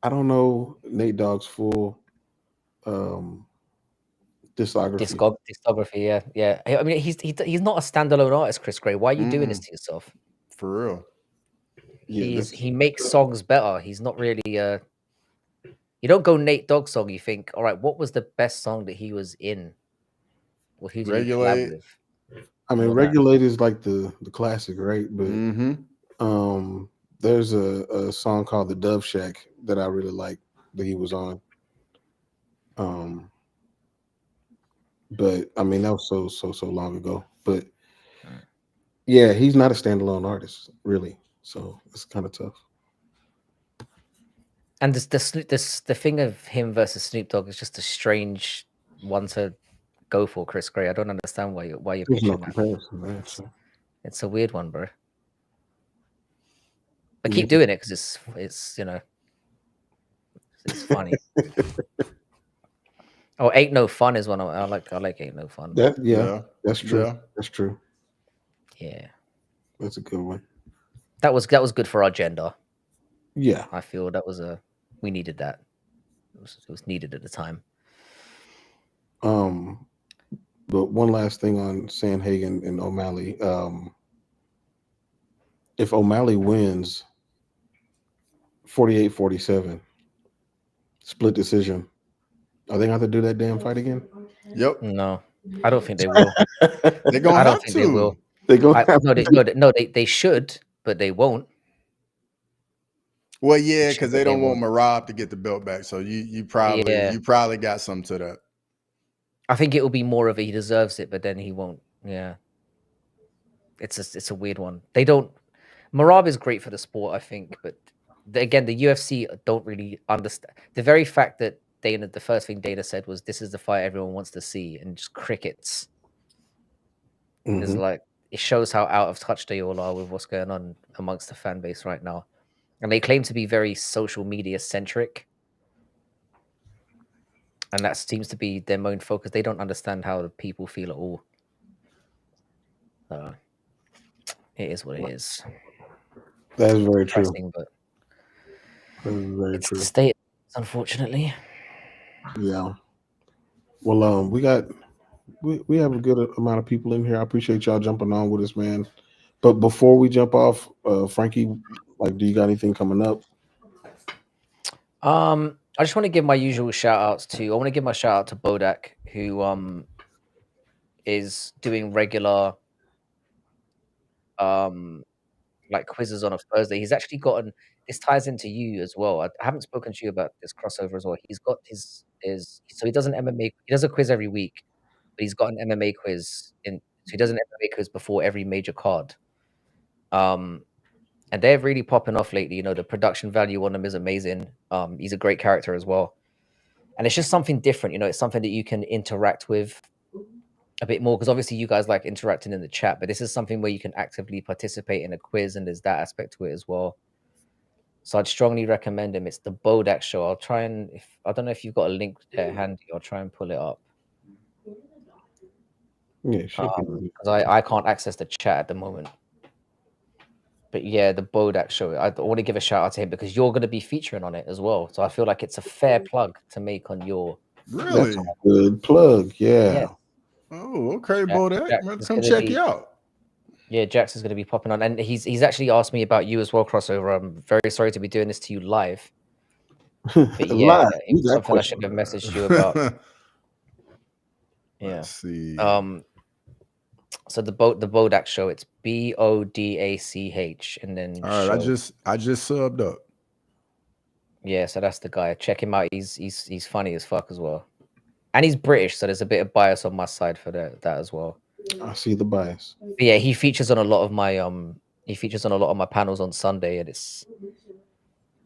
don't know Nate Dogg's full discography. Discography, yeah. I mean, he's not a standalone artist, Chris Gray. Why are you doing this to yourself? For real. Yeah, He makes songs better. He's not really you don't go Nate Dogg song, you think, all right, what was the best song that he was in? Or who did he collab Regulate. with? I mean, All that. Regulate is like the classic, right? But Mm-hmm. there's a song called The Dove Shack that I really like that he was on. But I mean that was so long ago. But yeah, he's not a standalone artist, really. So it's kind of tough. And the thing of him versus Snoop Dogg is just a strange one to go for, Chris Gray. I don't understand why you're There's no pitching that. comparison, man. So. It's a weird one, bro. But Yeah. keep doing it because it's it's funny. Oh, Ain't No Fun is one I like Ain't No Fun. That's true. Yeah. That's true. Yeah. That's a good one. That was good for our gender. Yeah. I feel we needed that. It was needed at the time. But one last thing on Sandhagen and O'Malley. If O'Malley wins 48-47, split decision, are they going to have to do that damn fight again? Yep. No, I don't think they will. They're gonna I don't have think to. they will. They're going to They should, but they won't. Well, yeah, because But they don't won't. want Marab to get the belt back. So you probably got some to that. I think it will be more of a he deserves it, but then he won't. Yeah, it's a weird one. They don't. Marab is great for the sport, I think, but again, the UFC don't really understand the very fact that the first thing Dana said was, "This is the fight everyone wants to see," and just crickets. Is like it shows how out of touch they all are with what's going on amongst the fan base right now. and they claim to be very social media centric, and that seems to be their main focus. They don't understand how the people feel at all. It is what it is. That is very true. Interesting, but That is very it's true. the state, unfortunately. Yeah. Well, we have a good amount of people in here. I appreciate y'all jumping on with us, man. But before we jump off, Frankie, like, do you got anything coming up? I just want to give my usual shout outs to. I want to give my shout out to Bodak, who is doing regular like quizzes on a Thursday. He's actually gotten this ties into you as well. I haven't spoken to you about this crossover as well. He's got his so he does an MMA. He does a quiz every week, but he's got an MMA quiz in. So he does an MMA quiz before every major card. And they're really popping off lately. You know, the production value on them is amazing. He's a great character as well, and it's just something different. You know, it's something that you can interact with a bit more, because obviously you guys like interacting in the chat, but this is something where you can actively participate in a quiz, and there's that aspect to it as well. So I'd strongly recommend him. It's the Bodak Show. I'll try and, if I don't know if you've got a link there handy, I'll try and pull it up. Yeah, sure. Because I can't access the chat at the moment. But yeah, the Bodak Show. I want to give a shout out to him because you're going to be featuring on it as well. So I feel like it's a fair plug to make on your. Really? That's a good plug. Yeah. Oh, okay, Bodak. Let's come gonna check be- you out. Yeah, Jax is going to be popping on, and he's actually asked me about you as well, Crossover. I'm very sorry to be doing this to you live, but yeah, Live. it was something I should have messaged you about. Yeah. Let's see. So the Bodak Show, it's BODACH, and then All right, show. I just subbed up. Yeah, so that's the guy. Check him out. He's funny as fuck as well, and he's British, so there's a bit of bias on my side for that as well. I see the bias. But yeah, he features on a lot of my panels on Sunday, and it's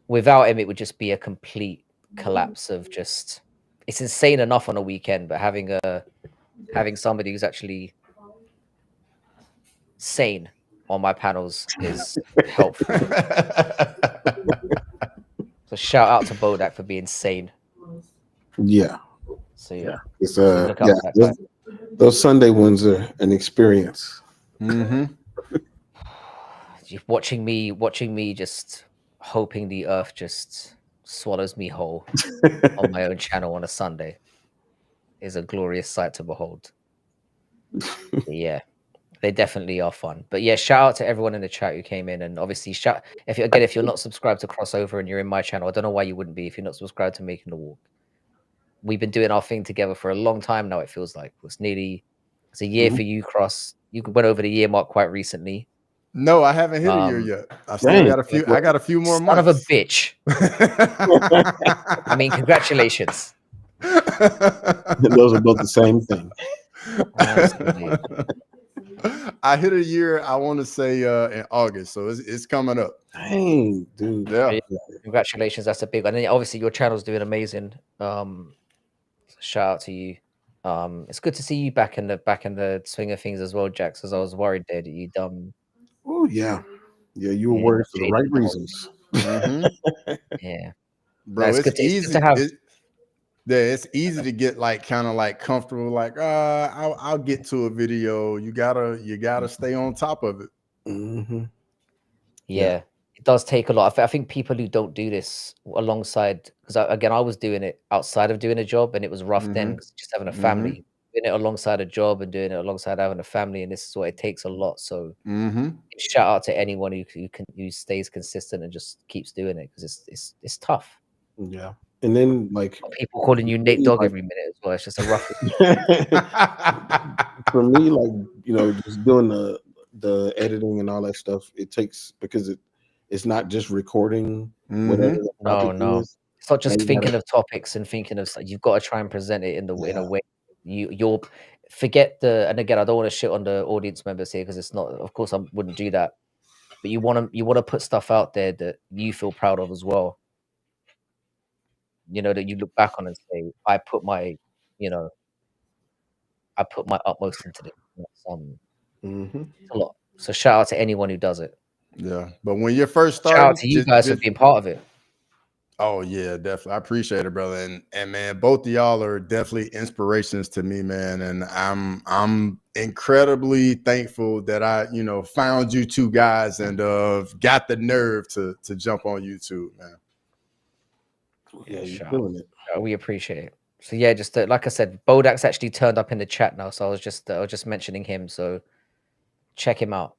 without him it would just be a complete collapse of just. It's insane enough on a weekend, but having somebody who's actually sane on my panels is helpful. So shout out to Bodak for being sane. Yeah. So yeah, It's look out for that guy. those Sunday ones are an experience. Mm-hmm. Watching me just hoping the earth just swallows me whole on my own channel on a Sunday is a glorious sight to behold. But yeah, they definitely are fun. But yeah, shout out to everyone in the chat who came in, and obviously if you're not subscribed to Crossover and you're in my channel, I don't know why you wouldn't be if you're not subscribed to Making the Walk. We've been doing our thing together for a long time now. It feels like it's a year for you, Cross. You went over the year mark quite recently. No, I haven't hit a year yet. I still dang. got a few. I got a few more Son months. of a bitch. I mean, congratulations. Those are both the same thing. I hit a year, I want to say in August, so it's coming up. Dang, dude. Yeah. Congratulations, that's a big one. And then obviously your channel's doing amazing. Shout out to you. It's good to see you back in the swing of things as well, Jax, because I was worried there that you Oh yeah. Yeah, you were worried for the right reasons. Mm-hmm. Yeah. Bro, No, it's easy to have. it's easy to get like kind of like comfortable, like I'll get to a video. You gotta stay on top of it. Mm-hmm. Yeah, it does take a lot. I think people who don't do this alongside, because I was doing it outside of doing a job, and it was rough then, 'cause just having a family. Doing it alongside a job and doing it alongside having a family, and this is what it takes a lot. So shout out to anyone who stays consistent and just keeps doing it, because it's tough. Yeah. And then like People calling you Nate Dogg every minute as well. It's just a rough. For me, like, just doing the editing and all that stuff, it takes, because it's not just recording whatever the project is. It's not just thinking of topics and thinking of you've got to try and present it in a way you'll forget and again, I don't want to shit on the audience members here, because it's not, of course I wouldn't do that, but you want to put stuff out there that you feel proud of as well, that you look back on and say, I put my utmost into this. It's a lot. So shout out to anyone who does it. Yeah, but when you're first Shout out starting, to you guys for being part of it. oh yeah, definitely. I appreciate it, brother. And man, both of y'all are definitely inspirations to me, man. And I'm incredibly thankful that I, found you two guys and got the nerve to jump on YouTube, man. Yeah, you're shout doing it. We appreciate it. So yeah, just like I said, Bodak's actually turned up in the chat now, so I was just mentioning him. So check him out.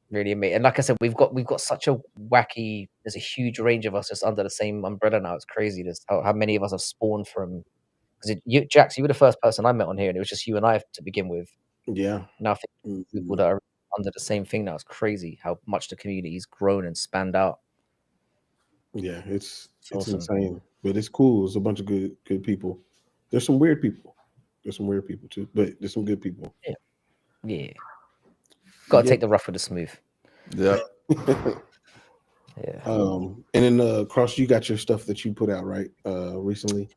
Really amazing. And like I said, we've got such a wacky. There's a huge range of us just under the same umbrella now. It's crazy. There's how many of us have spawned from. Because Jax, you were the first person I met on here, and it was just you and I to begin with. Yeah. Now I think people that are under the same thing now. It's crazy how much the community's grown and spanned out. Yeah, it's awesome. insane, but it's cool. It's a bunch of good people. There's some weird people. There's some weird people too, but there's some good people. Yeah. Got to take the rough with the smooth. Yeah. Yeah. And then Cross, you got your stuff that you put out right recently.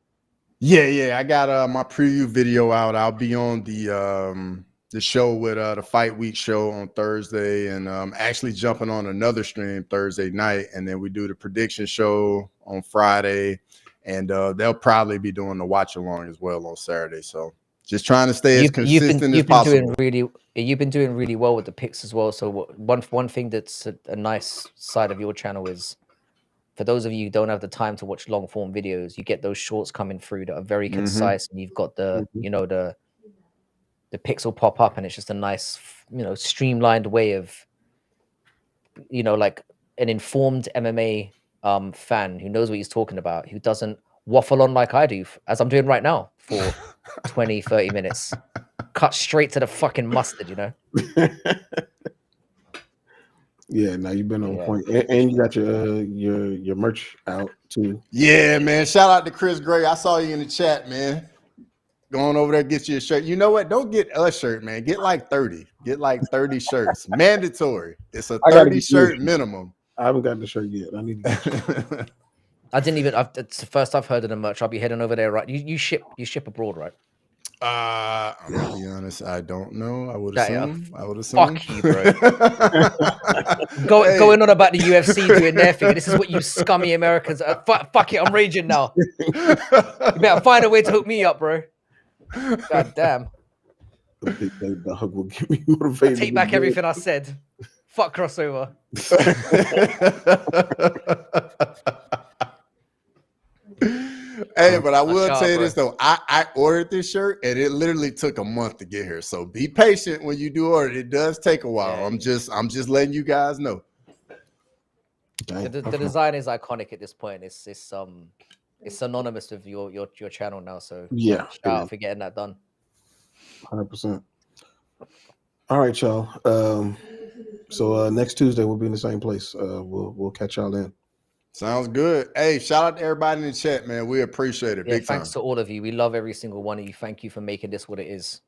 Yeah. I got my preview video out. I'll be on the show with the Fight Week show on Thursday, and actually jumping on another stream Thursday night, and then we do the prediction show on Friday, and they'll probably be doing the watch along as well on Saturday. So just trying to stay as consistent as possible. You've been doing really well with the picks as well. So one thing that's a nice side of your channel is, for those of you who don't have the time to watch long form videos, you get those shorts coming through that are very concise, and you've got the the picks will pop up, and it's just a nice, streamlined way of, like an informed MMA fan who knows what he's talking about, who doesn't waffle on like I do, as I'm doing right now for 20, 30 minutes. Cut straight to the fucking mustard, Yeah, now you've been on point, and you got your merch out too. Yeah, man. Shout out to Chris Gray. I saw you in the chat, man. Going over there, get you a shirt. You know what? Don't get a shirt, man. Get like 30. Get like 30 shirts. Mandatory. It's a 30 shirt minimum. I haven't got the shirt yet. I need to get I didn't even. It's the first I've heard of the merch. I'll be heading over there. Right? You ship abroad, right? I'm gonna be honest. I don't know. I would assume. Fuck you, bro. Going on about the UFC doing their thing. This is what you scummy Americans. Fuck it. I'm raging now. You better find a way to hook me up, bro. God damn. The hug will give me motivation. Take back everything I said. Fuck crossover. Hey, but I will tell you this though. I ordered this shirt, and it literally took a month to get here. So be patient when you do order. It does take a while. Yeah. I'm just letting you guys know. The design is iconic at this point. It's synonymous with your channel now. So yeah, shout out for getting that done. 100%. All right, y'all. So next Tuesday we'll be in the same place. We'll catch y'all then. Sounds good. Hey, shout out to everybody in the chat, man. We appreciate it. Yeah, big thanks time. to all of you. We love every single one of you. Thank you for making this what it is.